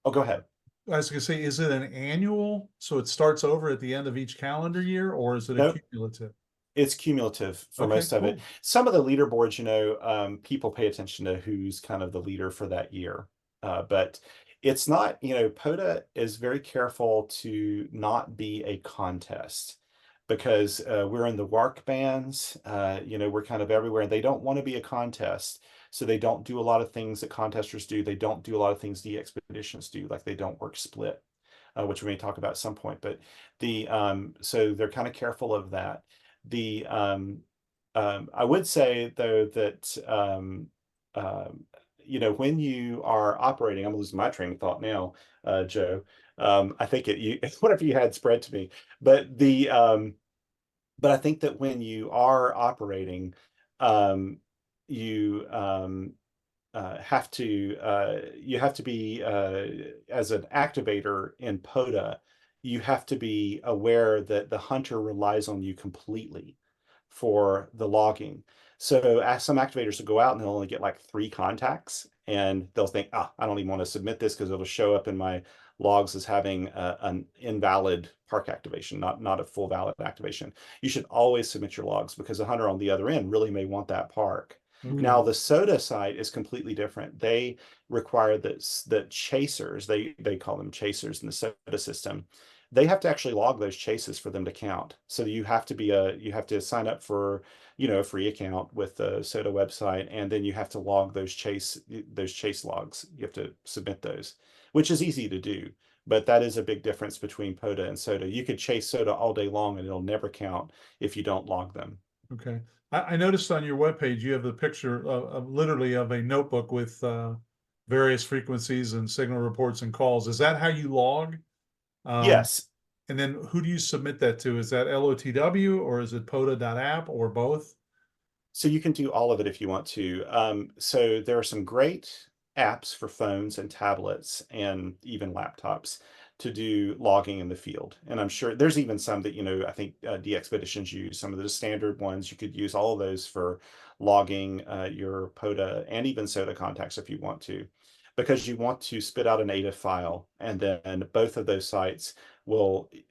oh, go ahead. I was gonna say, is it an annual? So it starts over at the end of each calendar year, or is it a Nope. cumulative? It's cumulative for Okay, most of it. cool. Some of the leaderboards, people pay attention to who's kind of the leader for that year. But it's not, POTA is very careful to not be a contest because we're in the WARC bands, we're kind of everywhere. They don't want to be a contest. So they don't do a lot of things that contesters do. They don't do a lot of things DXpeditions do, like they don't work split, which we may talk about at some point. But so they're kind of careful of that. I would say though that when you are operating, I'm losing my train of thought now, Joe. I think whatever you had spread to me, but but I think that when you are operating, you you have to be as an activator in POTA, you have to be aware that the hunter relies on you completely for the logging. So as some activators will go out and they'll only get like 3 contacts, and they'll think, I don't even want to submit this because it'll show up in my logs as having an invalid park activation, not a full valid activation. You should always submit your logs because the hunter on the other end really may want that park. Now, the SOTA side is completely different. They require that chasers, they call them chasers in the SOTA system, they have to actually log those chases for them to count. So you have to sign up for, a free account with the SOTA website, and then you have to log those chase logs. You have to submit those, which is easy to do. But that is a big difference between POTA and SOTA. You could chase SOTA all day long and it'll never count if you don't log them. Okay. I noticed on your webpage you have the picture of literally of a notebook with various frequencies and signal reports and calls. Is that how you log? Yes. And then who do you submit that to? Is that LoTW or is it POTA.app or both? So you can do all of it if you want to. So there are some great apps for phones and tablets and even laptops to do logging in the field. And I'm sure there's even some that, I think DXpeditions use some of the standard ones. You could use all of those for logging your POTA and even SOTA contacts if you want to, because you want to spit out an ADIF file, and then both of those sites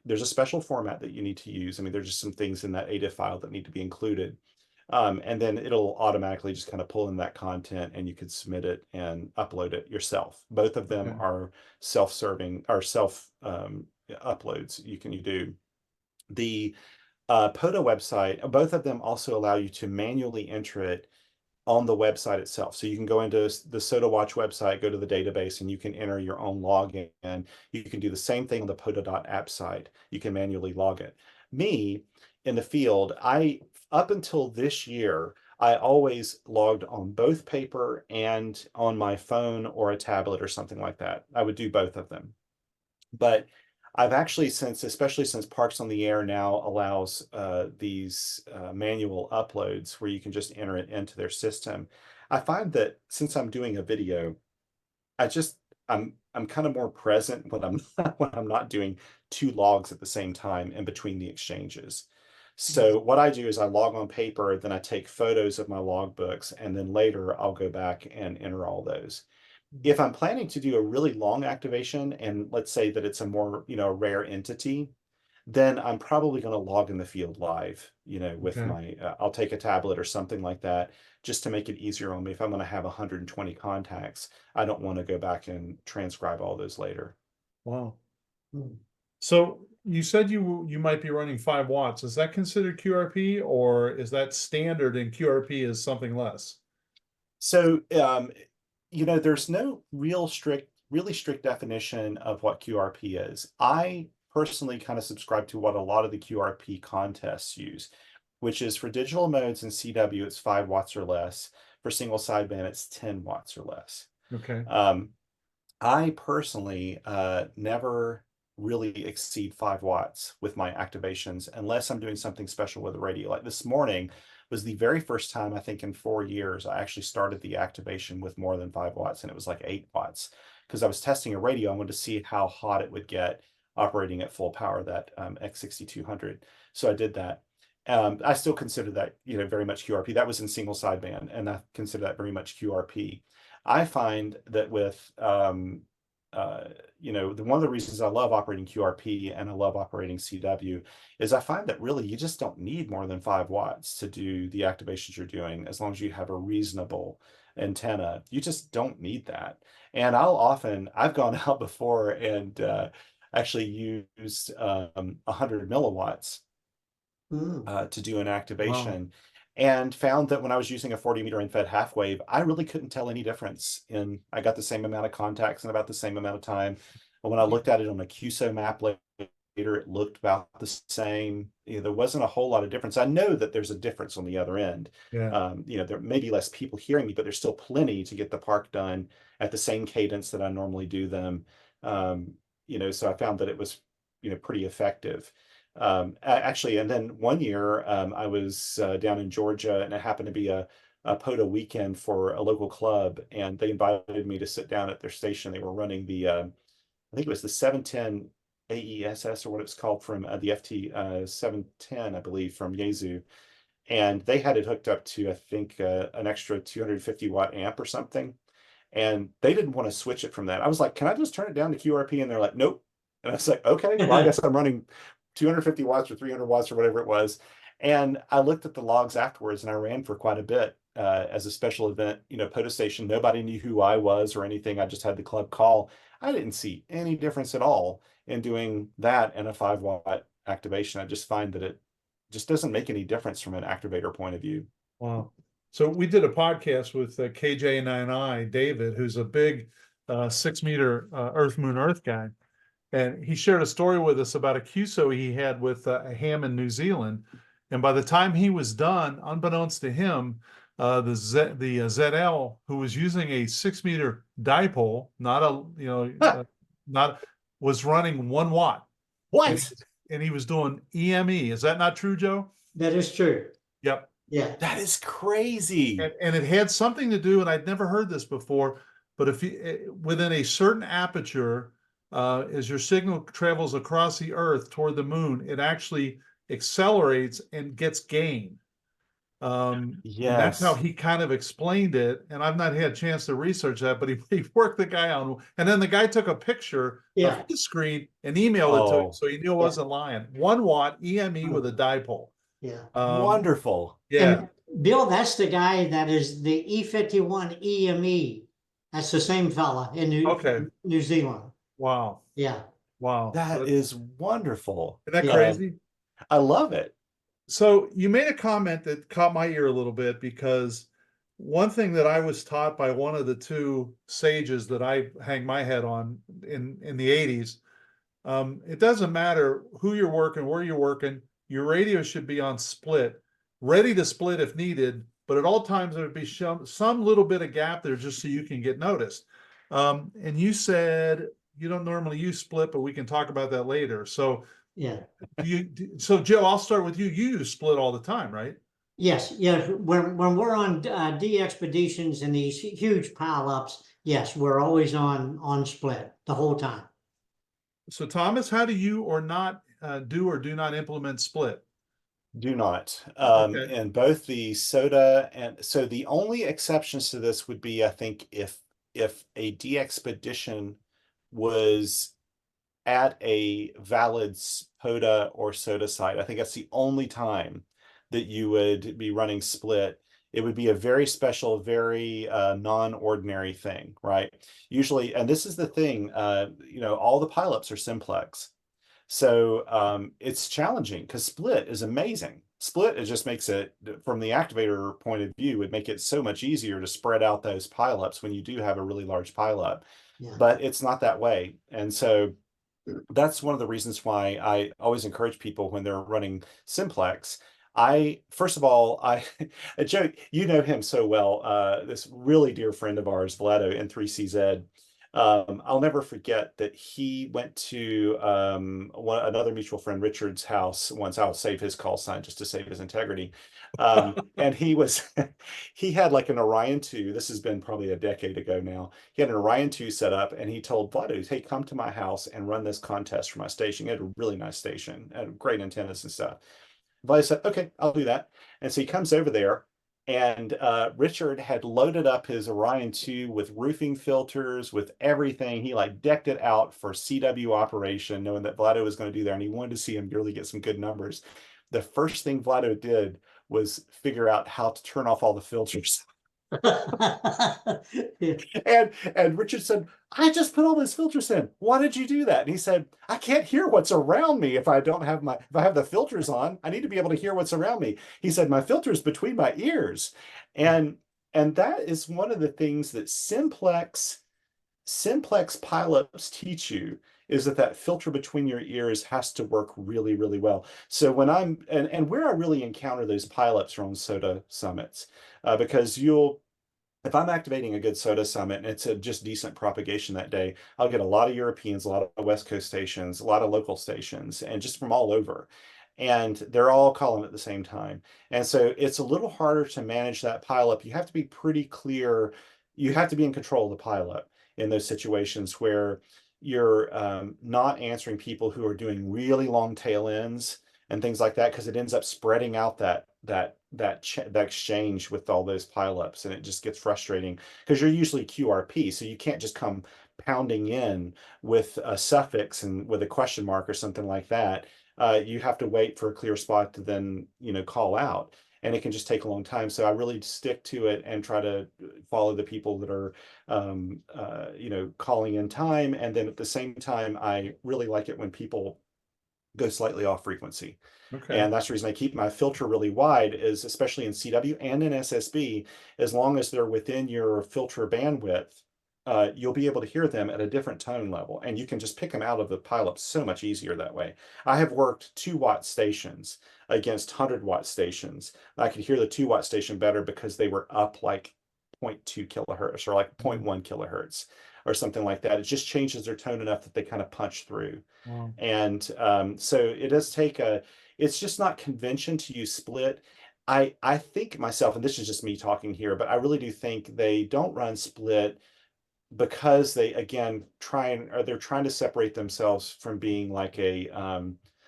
there's a special format that you need to use. I mean, there's just some things in that ADIF file that need to be included. And then it'll automatically just kind of pull in that content, and you could submit it and upload it yourself. Both of them are self-serving or self uploads you do. The POTA website, both of them also allow you to manually enter it on the website itself. So you can go into the SOTA Watch website, go to the database, and you can enter your own login. You can do the same thing on the POTA.app site. You can manually log it. Me, in the field, up until this year, I always logged on both paper and on my phone or a tablet or something like that. I would do both of them. But I've actually especially since Parks on the Air now allows these manual uploads where you can just enter it into their system, I find that since I'm doing a video, I'm kind of more present when I'm not doing 2 logs at the same time in between the exchanges. So what I do is I log on paper, then I take photos of my logbooks, and then later I'll go back and enter all those. If I'm planning to do a really long activation, and let's say that it's a more, rare entity, then I'm probably going to log in the field live, with my, I'll take a tablet or something like that, just to make it easier on me. If I'm going to have 120 contacts, I don't want to go back and transcribe all those later. Wow. So you said you might be running 5 watts. Is that considered QRP, or is that standard and QRP is something less? So, there's no really strict definition of what QRP is. I personally kind of subscribe to what a lot of the QRP contests use, which is for digital modes and CW, it's 5 watts or less. For single sideband, it's 10 watts or less. Okay. I personally never really exceed 5 watts with my activations unless I'm doing something special with the radio. Like this morning was the very first time, I think in 4 years, I actually started the activation with more than 5 watts, and it was like 8 watts because I was testing a radio. I wanted to see how hot it would get operating at full power, that X6200. So I did that. I still consider that, very much QRP. That was in single sideband, and I consider that very much QRP. I find that with one of the reasons I love operating QRP and I love operating CW is I find that really you just don't need more than 5 watts to do the activations you're doing, as long as you have a reasonable antenna. You just don't need that. And I've gone out before and actually used 100 milliwatts to do an activation. Wow. And found that when I was using a 40-meter infed half wave, I really couldn't tell any difference I got the same amount of contacts in about the same amount of time. But when I looked at it on a QSO map later It looked about the same. There wasn't a whole lot of difference. I know that there's a difference on the other end. Yeah. There may be less people hearing me, but there's still plenty to get the park done at the same cadence that I normally do them. So I found that it was, pretty effective. Actually, and then one year I was down in Georgia, and it happened to be a POTA weekend for a local club, and they invited me to sit down at their station. They were running the, I think it was the 710 AESS, or what it's called, from the FT 710, I believe, from Yaesu. And they had it hooked up to, I think, an extra 250 watt amp or something. And they didn't want to switch it from that. I was like, can I just turn it down to QRP? And they're like, nope. And I was like, okay, well, I guess I'm running 250 watts or 300 watts or whatever it was. And I looked at the logs afterwards, and I ran for quite a bit as a special event, POTA station. Nobody knew who I was or anything. I just had the club call. I didn't see any difference at all in doing that and a 5 watt activation. I just find that it just doesn't make any difference from an activator point of view. Wow. So we did a podcast with KJ9I, David, who's a big 6-meter Earth, Moon, Earth guy. And he shared a story with us about a QSO he had with a ham in New Zealand. And by the time he was done, unbeknownst to him, the ZL, who was using a 6-meter dipole, was running 1 watt. What? And he was doing EME. Is that not true, Joe? That is true. Yep. Yeah. That is crazy. And it had something to do, and I'd never heard this before, but if you within a certain aperture, as your signal travels across the Earth toward the moon, it actually accelerates and gets gain. Yes. And that's how he kind of explained it. And I've not had a chance to research that, but he worked the guy on, and then the guy took a picture of his screen and emailed it to him, so he knew it wasn't lying. 1 watt EME with a dipole. Yeah. Wonderful. Yeah. And Bill, that's the guy that is the E51 EME. That's the same fella in New Zealand. Wow. Yeah. Wow. That is wonderful. Isn't that Yeah. crazy? I love it. So you made a comment that caught my ear a little bit, because one thing that I was taught by one of the 2 sages that I hang my head on in the 80s, it doesn't matter who you're working, where you're working, your radio should be on split, ready to split if needed, but at all times there would be some little bit of gap there just so you can get noticed. And you said you don't normally use split, but we can talk about that later. So Yeah. So Joe, I'll start with you. You use split all the time, right? Yes. Yeah. When we're on D expeditions and these huge pileups, yes, we're always on split the whole time. So Thomas, how do you or not do or do not implement split? Do not. Okay. And both the SOTA, and so the only exceptions to this would be, I think, if a D expedition was at a valid POTA or SOTA site. I think that's the only time that you would be running split. It would be a very special, very non-ordinary thing, right? Usually, and this is the thing, all the pileups are simplex. So it's challenging because split is amazing. Split, it just makes it, from the activator point of view, would make it so much easier to spread out those pileups when you do have a really large pileup. Yeah. But it's not that way. And so that's one of the reasons why I always encourage people when they're running simplex. First of all, Joe, you know him so well, this really dear friend of ours, Vlado N3CZ. I'll never forget that he went to another mutual friend, Richard's house once. I'll save his call sign just to save his integrity. And he had like an Orion 2. This has been probably a decade ago now. He had an Orion 2 set up, and he told Vlado, hey, come to my house and run this contest for my station. He had a really nice station, had great antennas and stuff. Vlado said, okay, I'll do that. And so he comes over there, and Richard had loaded up his Orion 2 with roofing filters, with everything. He like decked it out for CW operation, knowing that Vlado was going to do there, and he wanted to see him really get some good numbers. The first thing Vlado did was figure out how to turn off all the filters. And Richard said, I just put all those filters in. Why did you do that? And he said, I can't hear what's around me if I have the filters on. I need to be able to hear what's around me. He said, my filter's between my ears. And that is one of the things that simplex simplex pileups teach you is that that filter between your ears has to work really, really well. So when and where I really encounter those pileups are on SOTA summits, because if I'm activating a good SOTA summit and it's a just decent propagation that day, I'll get a lot of Europeans, a lot of West Coast stations, a lot of local stations, and just from all over. And they're all calling at the same time. And so it's a little harder to manage that pileup. You have to be pretty clear. You have to be in control of the pileup in those situations where you're not answering people who are doing really long tail ends and things like that, because it ends up spreading out that exchange with all those pileups, and it just gets frustrating because you're usually QRP, so you can't just come pounding in with a suffix and with a question mark or something like that. You have to wait for a clear spot to then call out, and it can just take a long time. So I really stick to it and try to follow the people that are calling in time, and then at the same time I really like it when people go slightly off frequency. Okay. And that's the reason I keep my filter really wide, is especially in CW and in SSB, as long as they're within your filter bandwidth, you'll be able to hear them at a different tone level, and you can just pick them out of the pileup so much easier that way. I have worked 2-watt stations against 100-watt stations. I could hear the 2-watt station better because they were up like 0.2 kilohertz or like 0.1 kilohertz or something like that. It just changes their tone enough that they kind of punch through. Wow. And so it does take it's just not convention to use split. I think myself, and this is just me talking here, but I really do think they don't run split because they, again, they're trying to separate themselves from being like a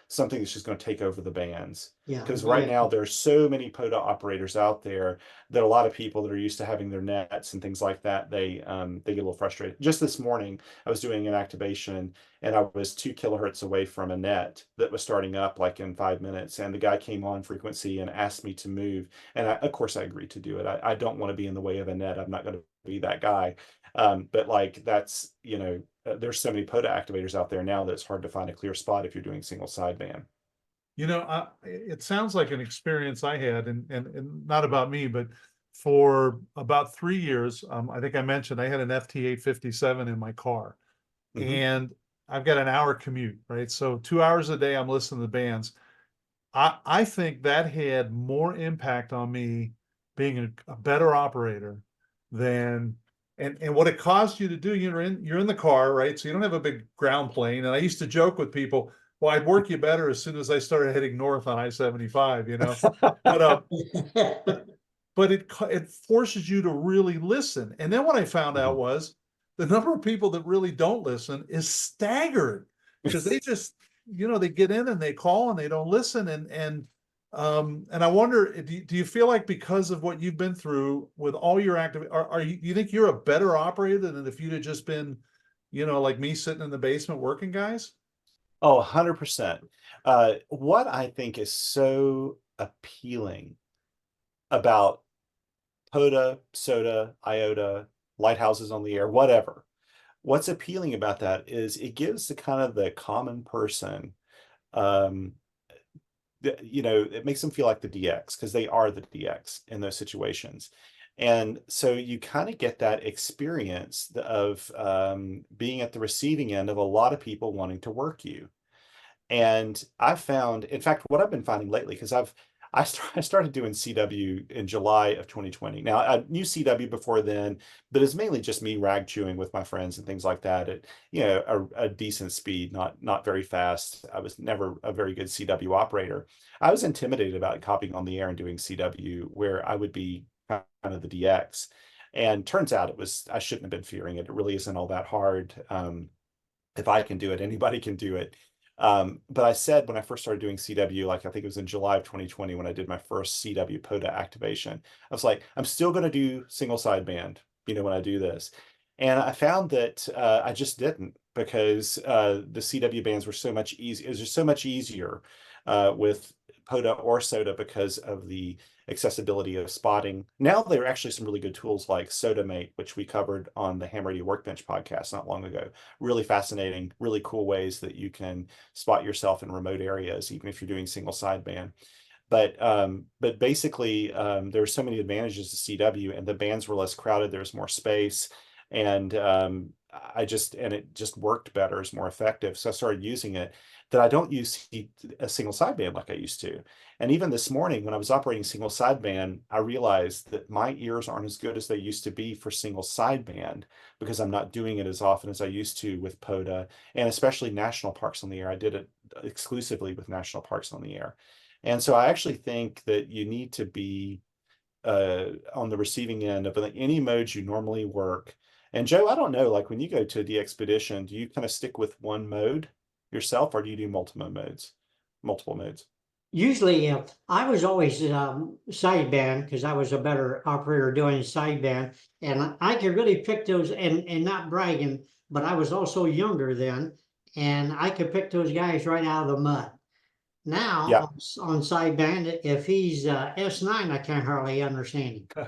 something that's just going to take over the bands. Yeah. Because right now there are so many POTA operators out there that a lot of people that are used to having their nets and things like that, they get a little frustrated. Just this morning, I was doing an activation and I was 2 kilohertz away from a net that was starting up like in 5 minutes, and the guy came on frequency and asked me to move, and of course I agreed to do it. I don't want to be in the way of a net. I'm not going to be that guy. But like that's, there's so many POTA activators out there now that it's hard to find a clear spot if you're doing single sideband. It sounds like an experience I had, and not about me, but for about 3 years, I think I mentioned I had an FT857 in my car, and I've got an hour commute, right? So 2 hours a day, I'm listening to the bands. I think that had more impact on me being a better operator than and what it caused you to do. You're in the car, right? So you don't have a big ground plane. And I used to joke with people, well, I'd work you better as soon as I started heading north on I-75, but it forces you to really listen. And then what I found out was the number of people that really don't listen is staggering, because they just, they get in and they call and they don't listen. And I wonder, do you feel like because of what you've been through with all your active, you think you're a better operator than if you'd have just been, like me sitting in the basement working, guys? Oh, 100%. What I think is so appealing about POTA, SOTA, IOTA, lighthouses on the air, whatever. What's appealing about that is it gives the kind of the common person, it makes them feel like the DX, because they are the DX in those situations. And so you kind of get that experience of being at the receiving end of a lot of people wanting to work you. And I've found, in fact, what I've been finding lately, because I started doing CW in July of 2020. Now, I knew CW before then, but it's mainly just me rag chewing with my friends and things like that at, a decent speed, not very fast. I was never a very good CW operator. I was intimidated about copying on the air and doing CW, where I would be kind of the DX. And turns out I shouldn't have been fearing it. It really isn't all that hard. If I can do it, anybody can do it. But I said when I first started doing CW, like I think it was in July of 2020 when I did my first CW POTA activation, I was like, I'm still going to do single sideband, when I do this. And I found that I just didn't, because the CW bands were so much easier. It was just so much easier with POTA or SOTA because of the accessibility of spotting. Now there are actually some really good tools like SOTAmate, which we covered on the Ham Radio Workbench podcast not long ago. Really fascinating, really cool ways that you can spot yourself in remote areas, even if you're doing single sideband. But basically, there are so many advantages to CW, and the bands were less crowded. There's more space, and and it just worked better, it's more effective. So I started using it, that I don't use a single sideband like I used to. And even this morning when I was operating single sideband, I realized that my ears aren't as good as they used to be for single sideband because I'm not doing it as often as I used to with POTA, and especially national parks on the air. I did it exclusively with national parks on the air. And so I actually think that you need to be on the receiving end of any modes you normally work. And Joe, I don't know, like when you go to the expedition, do you kind of stick with one mode yourself, or do you do multiple modes? Usually, I was always sideband because I was a better operator doing sideband, and I could really pick those. And not bragging, but I was also younger then, and I could pick those guys right out of the mud. Yeah. Now on sideband, if he's S9, I can't hardly understand him.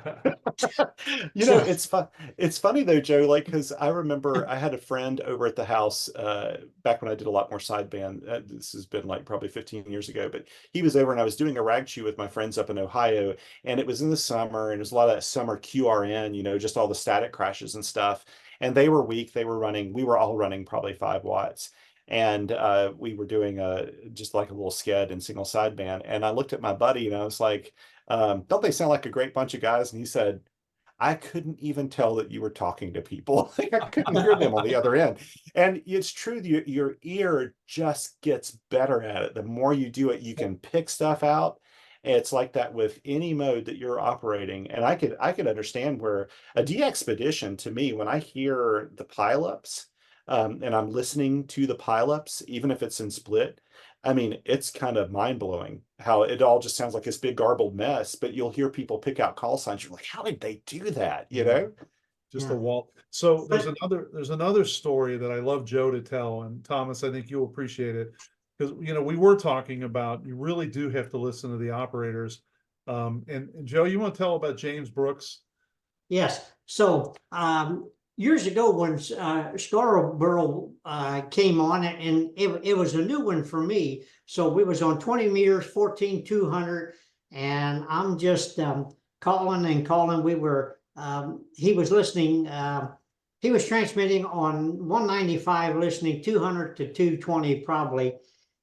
You know, it's fun. It's funny though, Joe, like, because I remember I had a friend over at the house back when I did a lot more sideband. This has been like probably 15 years ago, but he was over and I was doing a rag chew with my friends up in Ohio, and it was in the summer, and it was a lot of that summer QRN, you know, just all the static crashes and stuff. And they were weak. We were all running probably 5 watts. And we were doing just like a little sked and single sideband. And I looked at my buddy and I was like, don't they sound like a great bunch of guys? And he said, I couldn't even tell that you were talking to people. Like, I couldn't hear them on the other end. And it's true, your ear just gets better at it. The more you do it, you can pick stuff out. It's like that with any mode that you're operating. And I could understand where a DXpedition, to me, when I hear the pileups, and I'm listening to the pileups, even if it's in split, I mean, it's kind of mind blowing how it all just sounds like this big garbled mess, but you'll hear people pick out call signs. You're like, how did they do that? You know? Just Yeah. a wall. So But- there's another story that I love Joe to tell, and Thomas, I think you'll appreciate it, because we were talking about, you really do have to listen to the operators. And Joe, you want to tell about James Brooks? Yes. So years ago when Scarborough came on, and it was a new one for me. So we was on 20 meters, 14,200, and I'm just calling and calling. He was listening. He was transmitting on 195, listening 200 to 220 probably.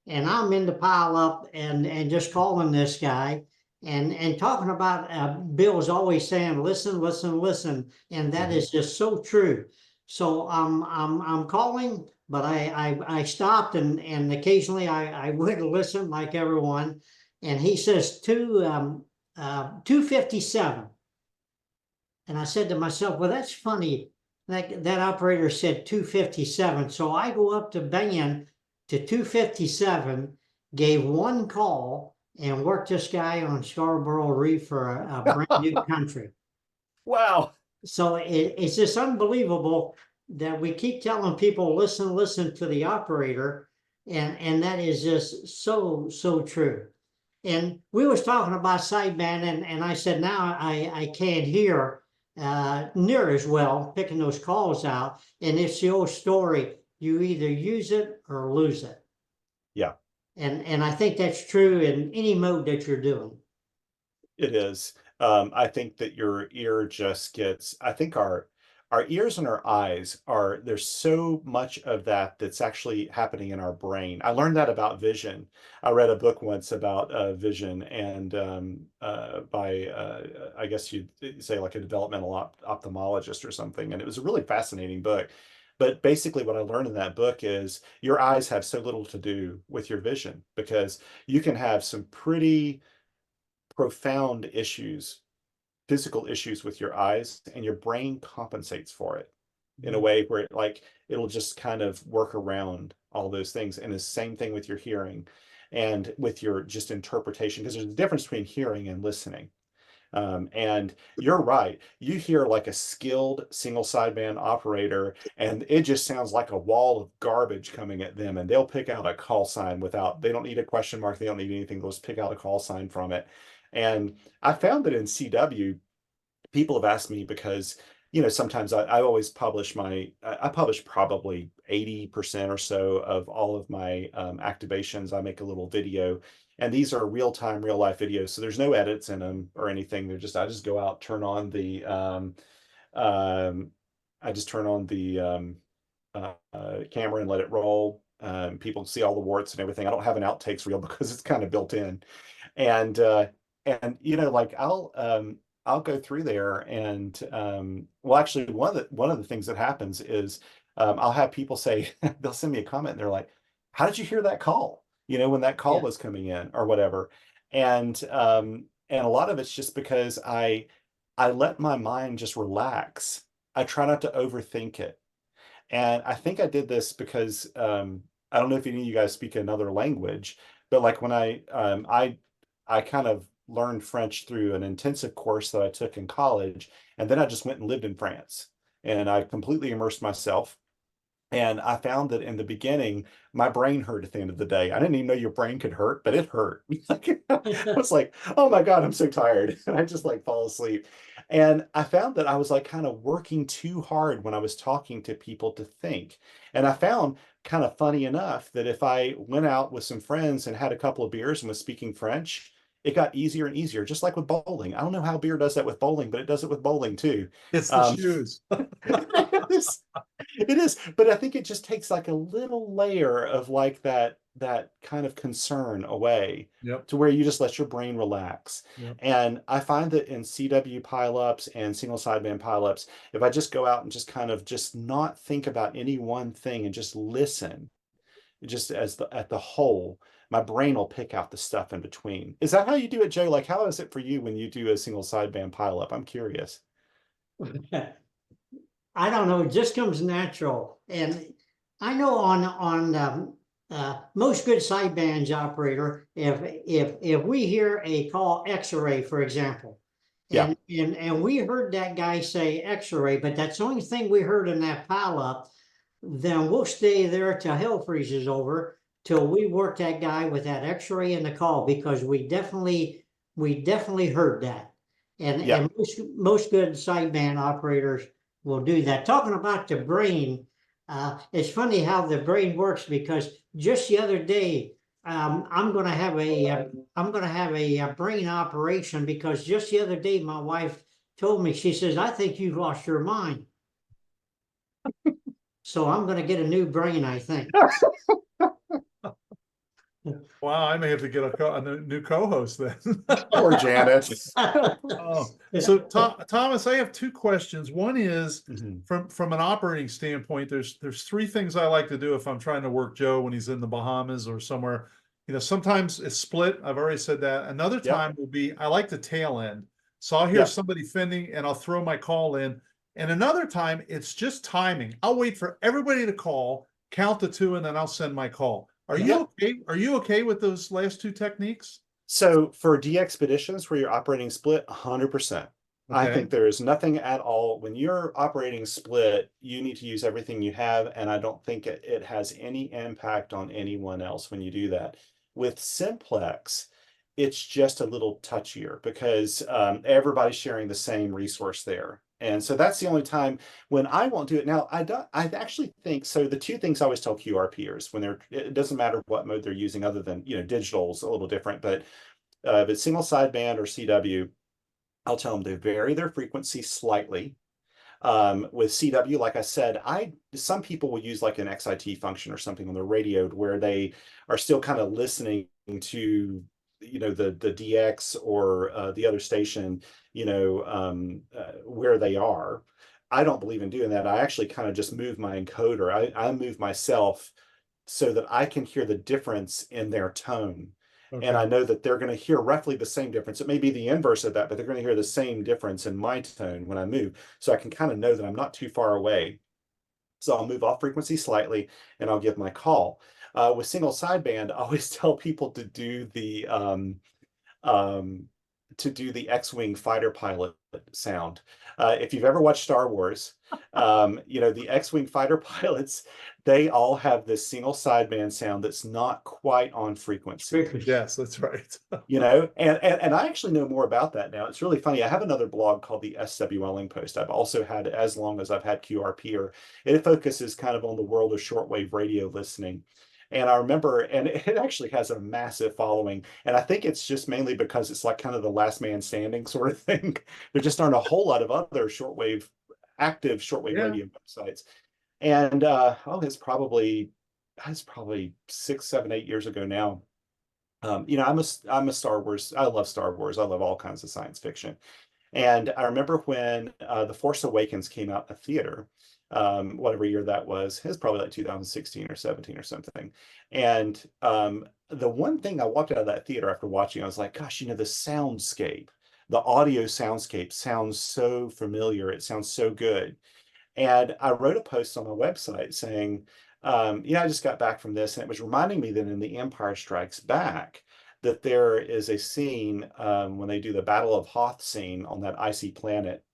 And I'm in the pile up and just calling this guy. And talking about Bill's always saying, listen, listen, listen, and that is just so true. So I'm calling, but I stopped and occasionally I would listen like everyone, and he says 257, and I said to myself, well, that's funny. That operator said 257, so I go up to band to 257, gave one call, and worked this guy on Scarborough Reef for a brand new country. Wow. So it's just unbelievable that we keep telling people, listen, listen to the operator. And that is just so true. And we was talking about sideband, and I said, now I can't hear near as well, picking those calls out. And it's the old story, you either use it or lose it. Yeah. And I think that's true in any mode that you're doing. It is. I think that your ear just gets, I think our ears and our eyes there's so much of that that's actually happening in our brain. I learned that about vision. I read a book once about vision, and by I guess you'd say like a developmental ophthalmologist or something. And it was a really fascinating book. But basically what I learned in that book is your eyes have so little to do with your vision, because you can have some pretty profound issues, physical issues with your eyes, and your brain compensates for it in a way where it'll just kind of work around all those things. And the same thing with your hearing and with your just interpretation, because there's a difference between hearing and listening. And you're right. You hear like a skilled single sideband operator, and it just sounds like a wall of garbage coming at them. And they'll pick out a call sign they don't need a question mark. They don't need anything. They'll just pick out a call sign from it. And I found that in CW, people have asked me, because sometimes I always publish I publish probably 80% or so of all of my activations. I make a little video, and these are real-time, real-life videos, so there's no edits in them or anything. I just go out, turn on the I just turn on the camera and let it roll. People see all the warts and everything. I don't have an outtakes reel because it's kind of built in. And you know, like I'll go through there and well, actually one of the things that happens is I'll have people say they'll send me a comment and they're like, how did you hear that call? You know, when that call Yeah. was coming in or whatever. And a lot of it's just because I let my mind just relax. I try not to overthink it. And I think I did this because I don't know if any of you guys speak another language, but like when I kind of learned French through an intensive course that I took in college, and then I just went and lived in France, and I completely immersed myself. And I found that in the beginning, my brain hurt at the end of the day. I didn't even know your brain could hurt, but it hurt. Like, I was like, oh my God, I'm so tired. And I just like fall asleep. And I found that I was like kind of working too hard when I was talking to people to think. And I found kind of funny enough that if I went out with some friends and had a couple of beers and was speaking French, it got easier and easier, just like with bowling. I don't know how beer does that with bowling, but it does it with bowling too. It's the shoes. It is, but I think it just takes like a little layer of like that kind of concern away Yep. to where you just let your brain relax. Yep. And I find that in CW pileups and single sideband pileups, if I just go out and just kind of just not think about any one thing and just listen, just as at the whole, my brain will pick out the stuff in between. Is that how you do it, Joe? Like, how is it for you when you do a single sideband pileup? I'm curious. I don't know, it just comes natural. And I know on most good sidebands operator, if we hear a call X-ray, for example, Yeah. and we heard that guy say X-ray, but that's the only thing we heard in that pileup, then we'll stay there till hell freezes over till we work that guy with that X-ray in the call, because we definitely heard that. Yeah. And most good sideband operators will do that. Talking about the brain, it's funny how the brain works, because just the other day, I'm going to have a brain operation, because just the other day my wife told me, she says, I think you've lost your mind. So I'm going to get a new brain, I think. Wow, I may have to get a new co-host then. Or Janet. Oh, so Thomas, I have two questions. One is Mhm. from an operating standpoint, there's three things I like to do if I'm trying to work Joe when he's in the Bahamas or somewhere. You know, sometimes it's split. I've already said that. Another Yep. time will be I like the tail end. So I'll hear Yep. somebody fending and I'll throw my call in. And another time it's just timing. I'll wait for everybody to call, count to 2, and then I'll send my call. Are you Yep. okay? Are you okay with those last two techniques? So for DXpeditions where you're operating split, 100%. I Okay. think there is nothing at all. When you're operating split, you need to use everything you have, and I don't think it has any impact on anyone else when you do that. With simplex, it's just a little touchier because everybody's sharing the same resource there. And so that's the only time when I won't do it. Now, I actually think, so the two things I always tell QRPers when it doesn't matter what mode they're using other than, you know, digital's a little different, but if it's single sideband or CW, I'll tell them to vary their frequency slightly. With CW, like I said, some people will use like an XIT function or something on their radio where they are still kind of listening to, you know, the DX or the other station, you know, where they are. I don't believe in doing that. I actually kind of just move my encoder. I move myself so that I can hear the difference in their tone. And I Okay. know that they're going to hear roughly the same difference. It may be the inverse of that, but they're going to hear the same difference in my tone when I move. So I can kind of know that I'm not too far away. So I'll move off frequency slightly and I'll give my call. With single sideband, I always tell people to do the um, X-Wing fighter pilot sound. If you've ever watched Star Wars, you know, the X-Wing fighter pilots, they all have this single sideband sound that's not quite on frequency. Yes, that's right. You know, and I actually know more about that now. It's really funny. I have another blog called the SWLing Post. I've also had as long as I've had QRP, or it focuses kind of on the world of shortwave radio listening. And I remember, and it actually has a massive following. And I think it's just mainly because it's like kind of the last man standing sort of thing. There just aren't a whole lot of other active shortwave Yeah. radio websites. And it's probably 6, 7, 8 years ago now. You know, I'm a Star Wars. I love Star Wars. I love all kinds of science fiction. And I remember when The Force Awakens came out in the theater, whatever year that was, it was probably like 2016 or 17 or something. And the one thing I walked out of that theater after watching, I was like, gosh, you know, the soundscape, the audio soundscape sounds so familiar. It sounds so good. And I wrote a post on my website saying, you know, I just got back from this, and it was reminding me that in The Empire Strikes Back, that there is a scene when they do the Battle of Hoth scene on that icy planet,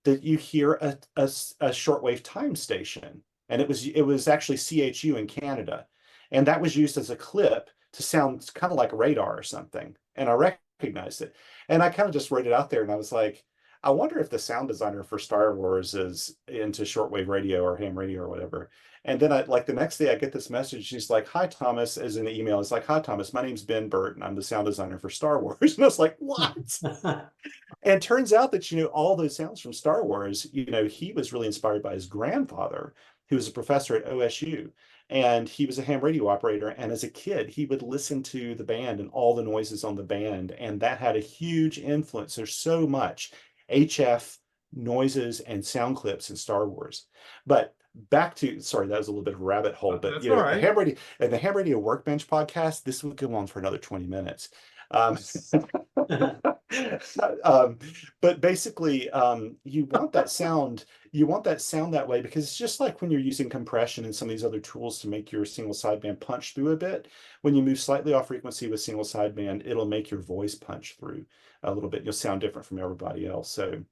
that you hear a shortwave time station, and it was actually CHU in Canada, and that was used as a clip to sound kind of like radar or something, and I recognized it, and I kind of just wrote it out there, and I was like, I wonder if the sound designer for Star Wars is into shortwave radio or ham radio or whatever. And then like the next day I get this message. She's like, "Hi, Thomas," as in the email. It's like, "Hi, Thomas. My name's Ben Burt, and I'm the sound designer for Star Wars." And I was like, "What?" And turns out that, you know, all those sounds from Star Wars, you know, he was really inspired by his grandfather, who was a professor at OSU. And he was a ham radio operator. And as a kid, he would listen to the band and all the noises on the band. And that had a huge influence. There's so much HF noises and sound clips in Star Wars. But back to, sorry, that was a little bit of a rabbit hole, but That's you know, all right. the Ham Radio Workbench podcast, this would go on for another 20 minutes. But basically, you want that sound that way, because it's just like when you're using compression and some of these other tools to make your single sideband punch through a bit. When you move slightly off frequency with single sideband, it'll make your voice punch through a little bit. You'll sound different from everybody else. So,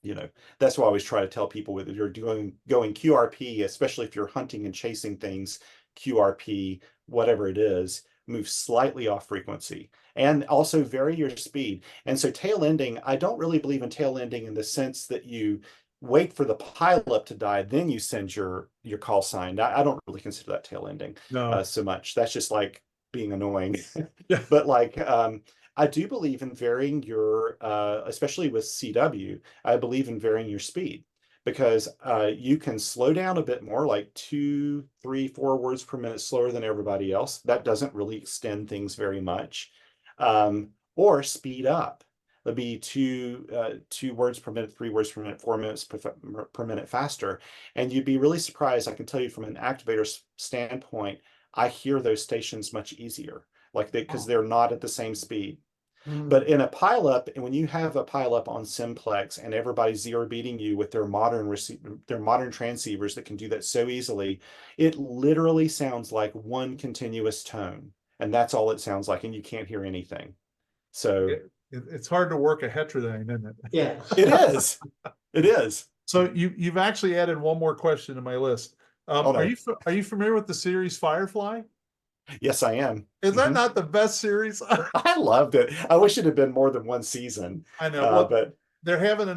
you know, that's why I always try to tell people, whether you're going QRP, especially if you're hunting and chasing things, QRP, whatever it is, move slightly off frequency, and also vary your speed. And so tail ending, I don't really believe in tail ending in the sense that you wait for the pileup to die, then you send your call sign. I don't really consider that tail ending No. so much. That's just like being annoying. Yeah. But like, I do believe in varying your, especially with CW, I believe in varying your speed, because you can slow down a bit more, like 2, 3, 4 words per minute slower than everybody else. That doesn't really extend things very much. Or speed up. It'll be 2 words per minute, 3 words per minute, 4 minutes per minute faster. And you'd be really surprised. I can tell you from an activator standpoint, I hear those stations much easier, like because they're not at the same speed. But in a pileup, and when you have a pileup on simplex and everybody's zero beating you with their modern transceivers that can do that so easily, it literally sounds like one continuous tone, and that's all it sounds like, and you can't hear anything. So It's hard to work a heterodyne, isn't it? Yeah. it is. It is. So you've actually added one more question to my list. Oh, no. Are you familiar with the series Firefly? Yes, I am. Is that not the best series? I loved it. I wish it had been more than one season. I know. Well, but they're having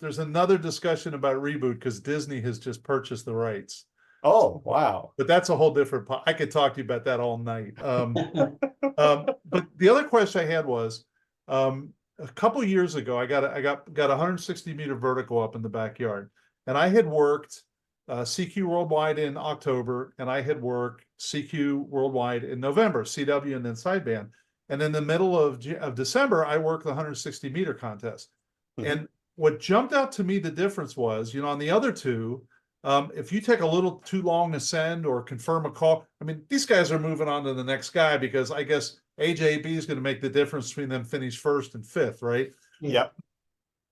there's another discussion about reboot because Disney has just purchased the rights. oh, wow. But that's a whole different, I could talk to you about that all night. But the other question I had was, a couple years ago, I got 160 meter vertical up in the backyard, and I had worked CQ Worldwide in October, and I had worked CQ Worldwide in November, CW and then sideband. And in the middle of December, I worked the 160 meter contest. And what jumped out to me, the difference was, on the other two, if you take a little too long to send or confirm a call, I mean, these guys are moving on to the next guy, because I guess AJB is going to make the difference between them finish first and fifth, right? Yep.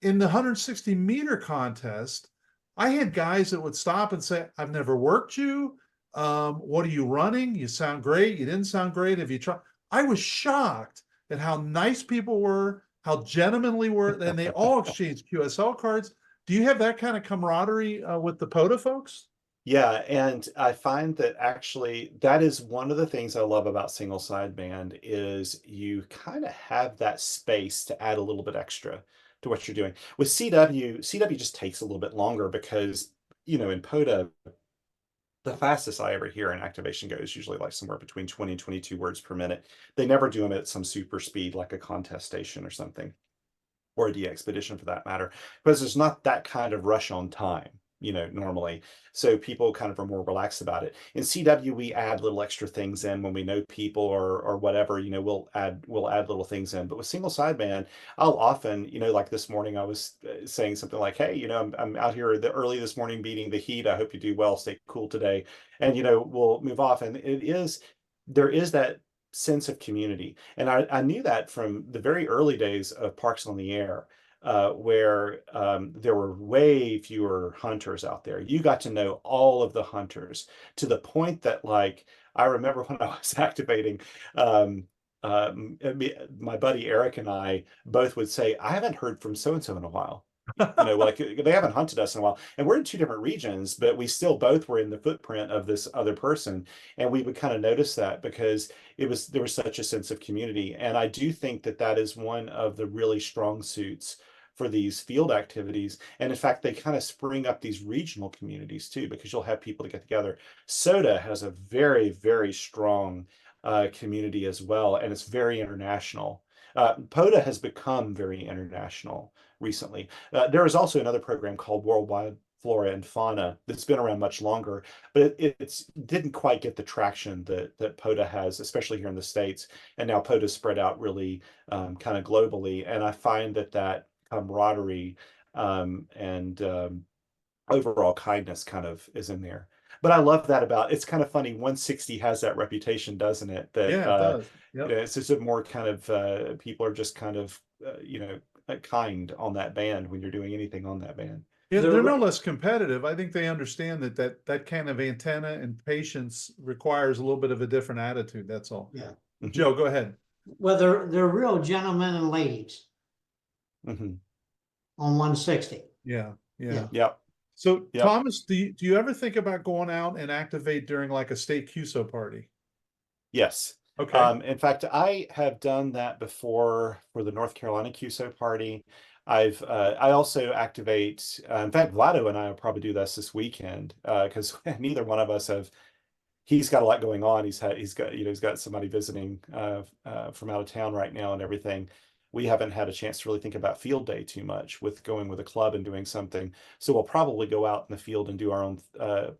In the 160 meter contest, I had guys that would stop and say, "I've never worked you. What are you running? You sound great. You didn't sound great. Have you tried?" I was shocked at how nice people were, how gentlemanly were, and they all exchanged QSL cards. Do you have that kind of camaraderie with the POTA folks? Yeah, and I find that actually that is one of the things I love about single sideband, is you kind of have that space to add a little bit extra to what you're doing. With CW just takes a little bit longer because, in POTA, the fastest I ever hear an activation go is usually like somewhere between 20 and 22 words per minute. They never do them at some super speed like a contest station or something, or a DXpedition for that matter, because there's not that kind of rush on time. normally. So people kind of are more relaxed about it. In CW, we add little extra things in when we know people or whatever, we'll add little things in. But with single sideband, I'll often, like this morning, I was saying something like, hey, I'm out here early this morning beating the heat. I hope you do well. Stay cool today. And, we'll move off. And there is that sense of community. And I knew that from the very early days of Parks on the Air, where there were way fewer hunters out there. You got to know all of the hunters to the point that, like, I remember when I was activating, my buddy Eric and I both would say, I haven't heard from so-and-so in a while. Like they haven't hunted us in a while, and we're in two different regions, but we still both were in the footprint of this other person. And we would kind of notice that because there was such a sense of community. And I do think that is one of the really strong suits for these field activities. And in fact, they kind of spring up these regional communities too, because you'll have people to get together. SOTA has a very, very strong community as well, and it's very international. POTA has become very international recently. There is also another program called Worldwide Flora and Fauna that's been around much longer, but it didn't quite get the traction that POTA has, especially here in the States. And now POTA's spread out really kind of globally. And I find that camaraderie and overall kindness kind of is in there. But I love that it's kind of funny. 160 has that reputation, doesn't it? That Yeah, it does. Yep. it's just a more kind of people are just kind of kind on that band when you're doing anything on that band. Yeah, they're no less competitive. I think they understand that kind of antenna and patience requires a little bit of a different attitude. That's all. Yeah. Joe, go ahead. Well, they're real gentlemen and ladies Mm-hmm. on 160. Yeah. Yep. So Yep. Thomas, do you ever think about going out and activate during like a state QSO party? Yes. Okay. In fact, I have done that before for the North Carolina QSO party. I also activate. In fact, Vlado and I will probably do this weekend because neither one of us have. He's got a lot going on. He's got somebody visiting from out of town right now and everything. We haven't had a chance to really think about field day too much with going with a club and doing something. So we'll probably go out in the field and do our own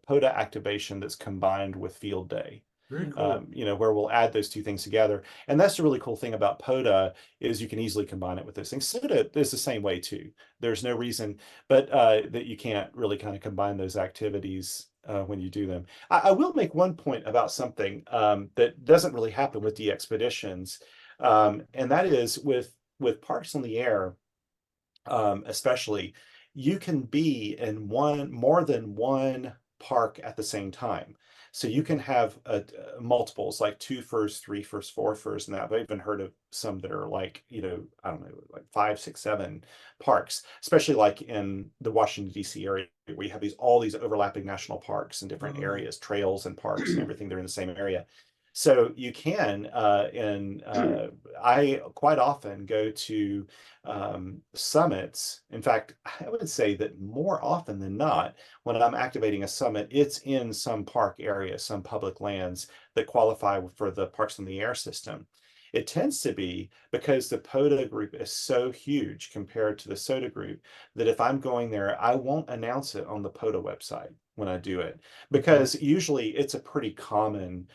POTA activation that's combined with field day. Very cool. Where we'll add those two things together. And that's the really cool thing about POTA is you can easily combine it with those things. SOTA is the same way too. There's no reason, but that you can't really kind of combine those activities when you do them. I will make one point about something that doesn't really happen with DXpeditions, and that is with Parks on the Air, especially, you can be in more than one park at the same time. So you can have multiples, like 2 FIRs, 3 FIRs, 4 FIRs, and that. I've even heard of some that are like, I don't know, like 5, 6, 7 parks, especially like in the Washington, D.C. area, where you have all these overlapping national parks and different areas, trails and parks and everything. They're in the same area. So you can, I quite often go to summits. In fact, I would say that more often than not, when I'm activating a summit, it's in some park area, some public lands that qualify for the Parks on the Air system. It tends to be because the POTA group is so huge compared to the SOTA group that if I'm going there, I won't announce it on the POTA website when I do it, because usually it's a pretty common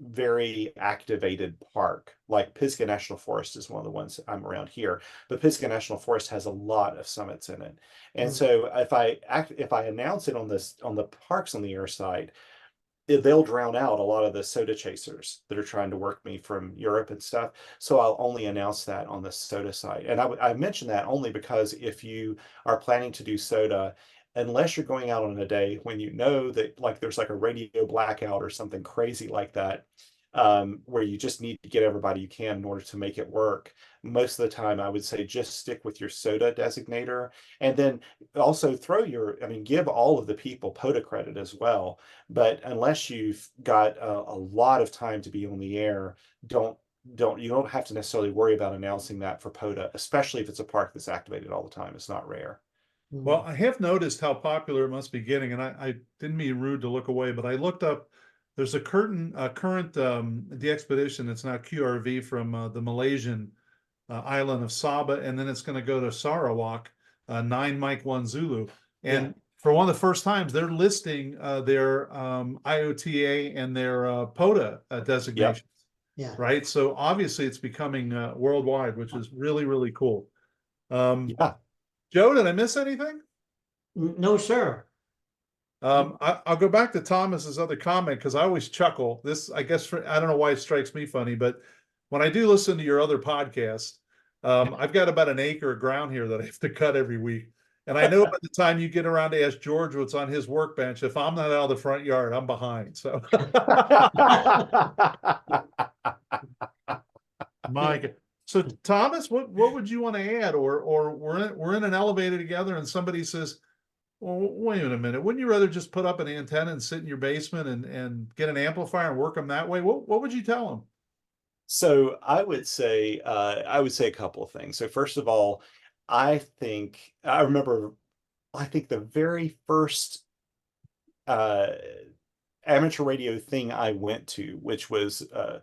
very activated park. Like Pisgah National Forest is one of the ones I'm around here, but Pisgah National Forest has a lot of summits in it. And so if I announce it on the Parks on the Air side, they'll drown out a lot of the SOTA chasers that are trying to work me from Europe and stuff. So I'll only announce that on the SOTA site. And I mention that only because if you are planning to do SOTA, unless you're going out on a day when you know that like there's like a radio blackout or something crazy like that, where you just need to get everybody you can in order to make it work, most of the time I would say just stick with your SOTA designator, and then also give all of the people POTA credit as well. But unless you've got a lot of time to be on the air, you don't have to necessarily worry about announcing that for POTA, especially if it's a park that's activated all the time. It's not rare. Well, I have noticed how popular it must be getting, and I didn't mean rude to look away, but I looked up. There's a current DXpedition that's now QRV from the Malaysian island of Sabah, and then it's going to go to Sarawak 9 Mike 1 Zulu. And Yeah. for one of the first times, they're listing their IOTA and their POTA designations. Yeah. Right. So obviously it's becoming worldwide, which is really, really cool. Yeah. Joe, did I miss anything? No, sir. I'll go back to Thomas's other comment because I always chuckle. This, I guess, I don't know why it strikes me funny, but when I do listen to your other podcast, I've got about an acre of ground here that I have to cut every week. And I know by the time you get around to ask George what's on his workbench, if I'm not out of the front yard, I'm behind. So, my God. So Thomas, what would you want to add? Or we're in an elevator together and somebody says, well, wait a minute. Wouldn't you rather just put up an antenna and sit in your basement and get an amplifier and work them that way? What would you tell them? So I would say a couple of things. So first of all, I think the very first amateur radio thing I went to, which was the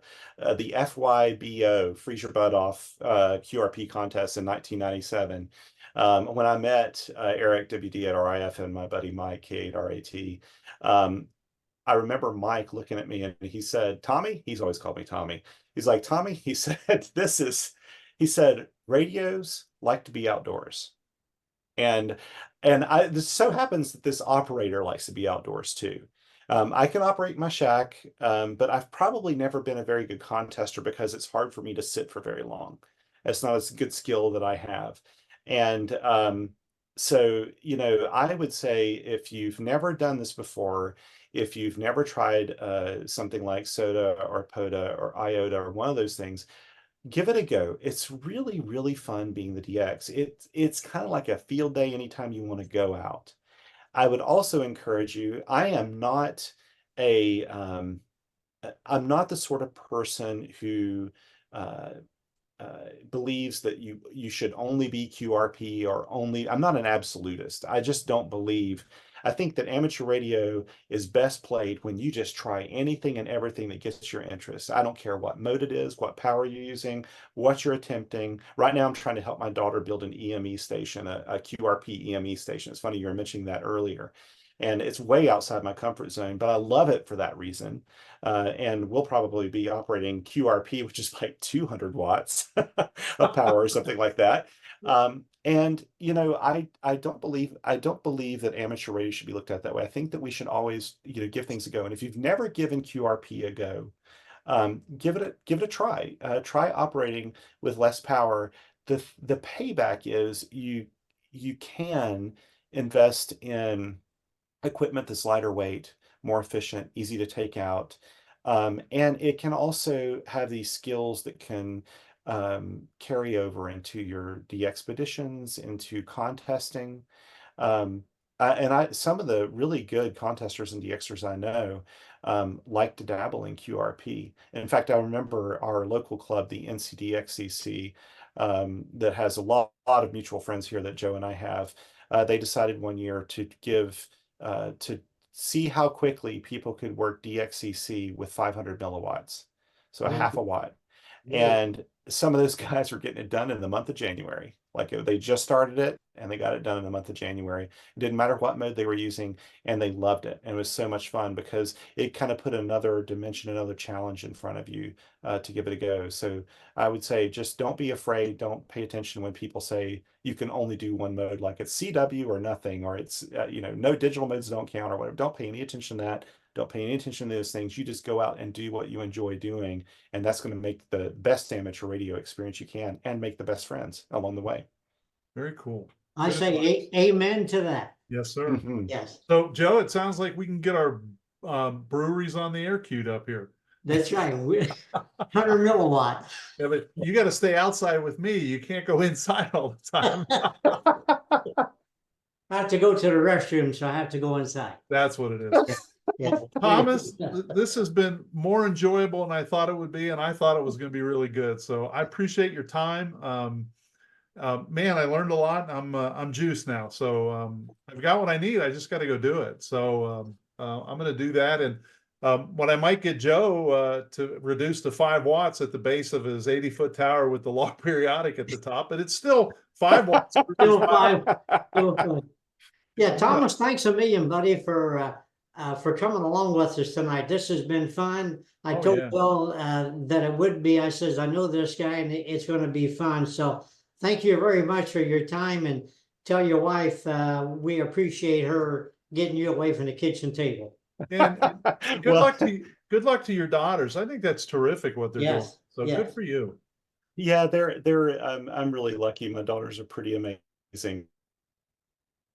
FYBO Freeze Your Butt Off QRP contest in 1997. When I met Eric WD at RIF and my buddy Mike K8RAT, I remember Mike looking at me and he said, Tommy, he's always called me Tommy. He's like, Tommy, he said, he said, radios like to be outdoors. And this so happens that this operator likes to be outdoors too. I can operate my shack, but I've probably never been a very good contester because it's hard for me to sit for very long. It's not a good skill that I have. And so, I would say if you've never done this before, if you've never tried something like SOTA or POTA or IOTA or one of those things, give it a go. It's really, really fun being the DX. It's kind of like a field day anytime you want to go out. I would also encourage you, I'm not the sort of person who believes that you should only be QRP or I'm not an absolutist. I just don't believe. I think that amateur radio is best played when you just try anything and everything that gets your interest. I don't care what mode it is, what power you're using, what you're attempting. Right now, I'm trying to help my daughter build an EME station, a QRP EME station. It's funny you were mentioning that earlier. And it's way outside my comfort zone, but I love it for that reason. And we'll probably be operating QRP, which is like 200 watts of power or something like that. And I don't believe that amateur radio should be looked at that way. I think that we should always give things a go. And if you've never given QRP a go, give it a try. Try operating with less power. The payback is you can invest in equipment that's lighter weight, more efficient, easy to take out. And it can also have these skills that can carry over into your DXpeditions, into contesting. Some of the really good contesters and DXers I know like to dabble in QRP. In fact, I remember our local club, the DXCC, that has a lot of mutual friends here that Joe and I have. They decided one year to see how quickly people could work DXCC with 500 milliwatts, so a half a watt. And some of those guys were getting it done in the month of January. Like they just started it and they got it done in the month of January. It didn't matter what mode they were using, and they loved it. And it was so much fun because it kind of put another dimension, another challenge in front of you to give it a go. So I would say just don't be afraid. Don't pay attention when people say you can only do one mode, like it's CW or nothing, or it's no digital modes don't count or whatever. Don't pay any attention to that. Don't pay any attention to those things. You just go out and do what you enjoy doing, and that's going to make the best amateur radio experience you can and make the best friends along the way. Very cool. I say amen to that. Yes, sir. Yes. So, Joe, it sounds like we can get our breweries on the air queued up here. That's right. 100 milliwatt. Yeah, but you got to stay outside with me. You can't go inside all the time. I have to go to the restroom, so I have to go inside. That's what it is. Yeah. Thomas, this has been more enjoyable than I thought it would be, and I thought it was going to be really good. So I appreciate your time. Man, I learned a lot. I'm juiced now, so I've got what I need. I just got to go do it. So I'm going to do that. And What I might get Joe to reduce to 5 watts at the base of his 80-foot tower with the log periodic at the top, but it's still 5 watts. Still five. Still five. Yeah, Thomas, thanks a million, buddy, for coming along with us tonight. This has been fun. I Oh, told yeah. Bill that it would be. I says, I know this guy and it's going to be fun. So thank you very much for your time, and tell your wife we appreciate her getting you away from the kitchen table. And good Well, luck to you. Good luck to your daughters. I think that's terrific what they're doing. Yes, So yes. good for you. yeah, I'm really lucky. My daughters are pretty amazing.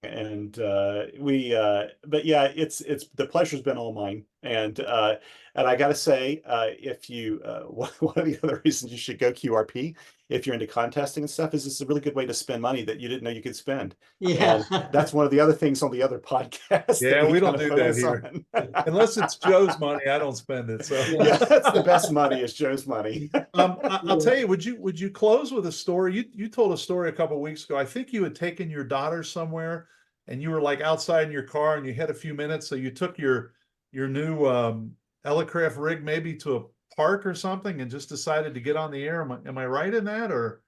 And but yeah, it's the pleasure's been all mine. And I gotta say, if you one of the other reasons you should go QRP if you're into contesting and stuff is it's a really good way to spend money that you didn't know you could spend. Yeah. And that's one of the other things on the other podcast. Yeah, that we don't kind of do that focus here. on. Unless it's Joe's money, I don't spend it. So Yeah, that's the best money is Joe's money. I'll tell you, would you close with a story? You told a story a couple of weeks ago. I think you had taken your daughter somewhere and you were like outside in your car and you had a few minutes. So you took your new Elecraft rig maybe to a park or something and just decided to get on the air. Am I right in that, or?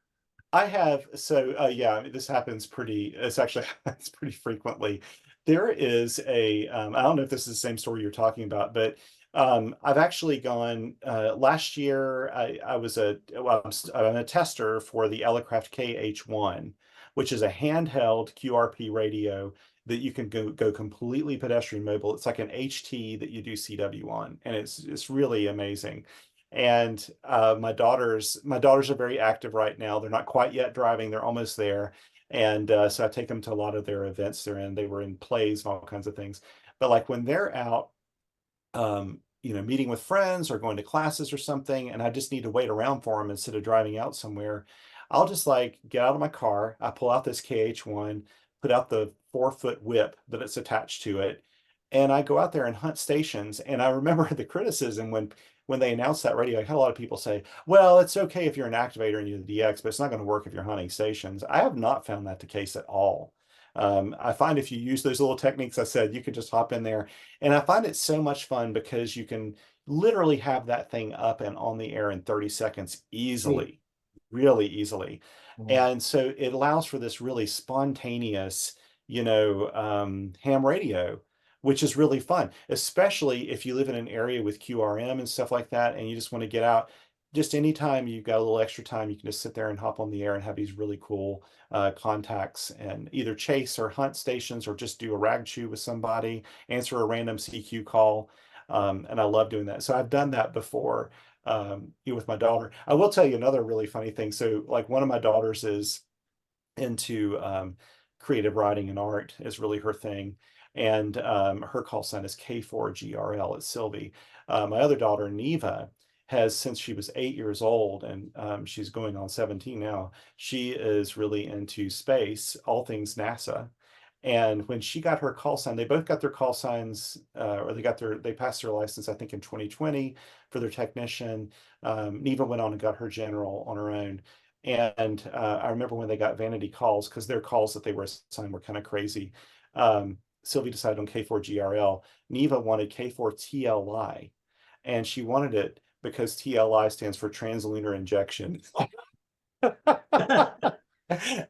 I have, so yeah, I mean, this happens it's actually happens pretty frequently. There is I don't know if this is the same story you're talking about, but I've actually gone, last year, I'm a tester for the Elecraft KH1, which is a handheld QRP radio that you can go completely pedestrian mobile. It's like an HT that you do CW on, and it's really amazing. And my daughters are very active right now. They're not quite yet driving, they're almost there. And so I take them to a lot of their events they're in. They were in plays and all kinds of things. But like when they're out, meeting with friends or going to classes or something, and I just need to wait around for them instead of driving out somewhere, I'll just like get out of my car, I pull out this KH1, put out the 4-foot whip that it's attached to it, and I go out there and hunt stations. And I remember the criticism when they announced that radio, I had a lot of people say, well, it's okay if you're an activator and you're the DX, but it's not going to work if you're hunting stations. I have not found that the case at all. I find if you use those little techniques I said, you can just hop in there. And I find it so much fun because you can literally have that thing up and on the air in 30 seconds easily, really easily. And so it allows for this really spontaneous, ham radio, which is really fun, especially if you live in an area with QRM and stuff like that, and you just want to get out. Just anytime you've got a little extra time, you can just sit there and hop on the air and have these really cool contacts and either chase or hunt stations or just do a rag chew with somebody, answer a random CQ call. And I love doing that. So I've done that before with my daughter. I will tell you another really funny thing. So like one of my daughters is into creative writing and art is really her thing. And her call sign is K4GRL. It's Sylvie. My other daughter, Neva, has since she was 8 years old, and she's going on 17 now. She is really into space, all things NASA. And when she got her call sign, they both got their call signs, or they passed their license, I think, in 2020 for their technician. Neva went on and got her general on her own. And I remember when they got vanity calls, because their calls that they were assigned were kind of crazy. Sylvie decided on K4GRL. Neva wanted K4TLI, and she wanted it because TLI stands for translunar injection.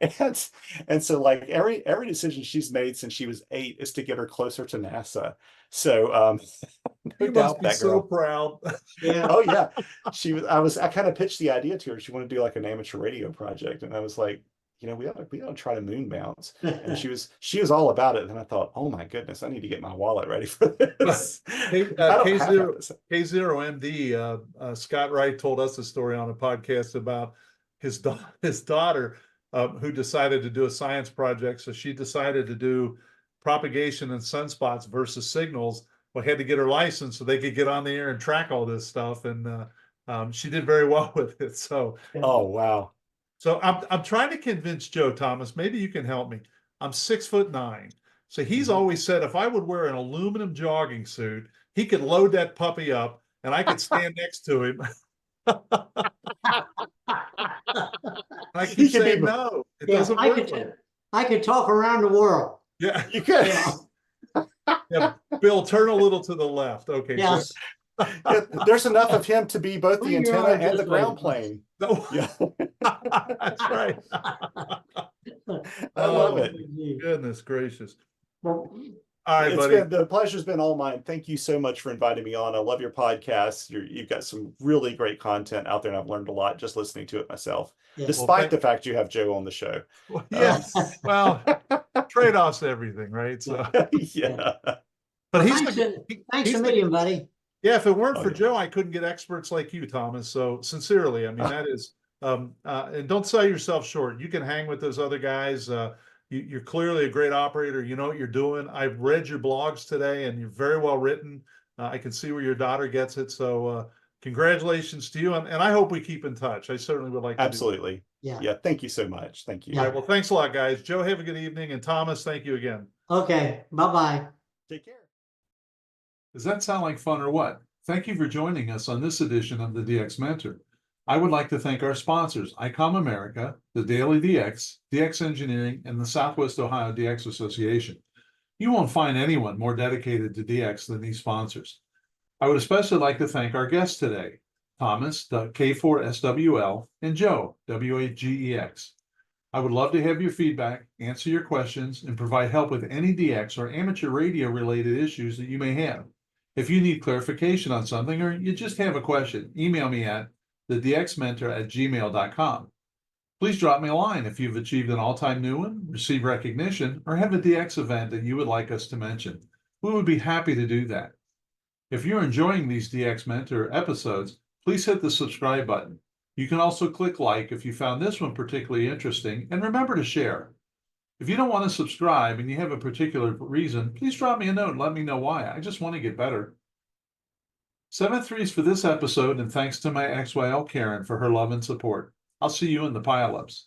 and so like every decision she's made since she was 8 is to get her closer to NASA. So no You doubt must be that so girl. proud. Yeah. Oh yeah. I kind of pitched the idea to her. She wanted to do like an amateur radio project. And I was like, we ought to try to moon bounce. And she was all about it. And I thought, oh my goodness, I need to get my wallet ready for this. K0MD, Scott Wright told us a story on a podcast about his daughter who decided to do a science project. So she decided to do propagation and sunspots versus signals. Well, had to get her license so they could get on the air and track all this stuff. And she did very well with it. So, oh, wow. So I'm trying to convince Joe Thomas, maybe you can help me. I'm 6'9". So he's always said if I would wear an aluminum jogging suit, he could load that puppy up and I could stand next to him. I keep saying no, it doesn't work. I could talk around the world. Yeah, you could. Yeah. Yeah, Bill, turn a little to the left. Okay, good. Yes. Yeah, there's enough of him to be both the Well, you antenna are and the just ground right. plane. No, Yeah, that's right. I love Oh, it. goodness gracious. Well, All right, It's buddy. been the pleasure's been all mine. Thank you so much for inviting me on. I love your podcast. You've got some really great content out there, and I've learned a lot just listening to it myself, Yeah. despite the fact you have Joe on the show. Yes. Well, trade-offs to everything, right? So, Yeah. but Well, he's thanks, thanks he's a million, buddy. yeah, if it weren't Oh, for yeah. Joe, I couldn't get experts like you, Thomas. So sincerely, I mean, that is, and don't sell yourself short. You can hang with those other guys. You're clearly a great operator. You know what you're doing. I've read your blogs today, and you're very well written. I can see where your daughter gets it. So congratulations to you, and I hope we keep in touch. I certainly would like to. Absolutely. Yeah. Yeah. Thank you so much. Thank you. All right. Well, thanks a lot, guys. Joe, have a good evening, and Thomas, thank you again. Okay. Bye-bye. Take care. Does that sound like fun or what? Thank you for joining us on this edition of the DX Mentor. I would like to thank our sponsors, ICOM America, the Daily DX, DX Engineering, and the Southwest Ohio DX Association. You won't find anyone more dedicated to DX than these sponsors. I would especially like to thank our guests today, Thomas, the K4SWL, and Joe, WAGEX. I would love to have your feedback, answer your questions, and provide help with any DX or amateur radio related issues that you may have. If you need clarification on something or you just have a question, email me at thedxmentor@gmail.com. Please drop me a line if you've achieved an all-time new one, received recognition, or have a DX event that you would like us to mention. We would be happy to do that. If you're enjoying these DX Mentor episodes, please hit the subscribe button. You can also click like if you found this one particularly interesting, and remember to share. If you don't want to subscribe and you have a particular reason, please drop me a note and let me know why. I just want to get better. 7-3s for this episode, and thanks to my ex-YL Karen for her love and support. I'll see you in the Pileups.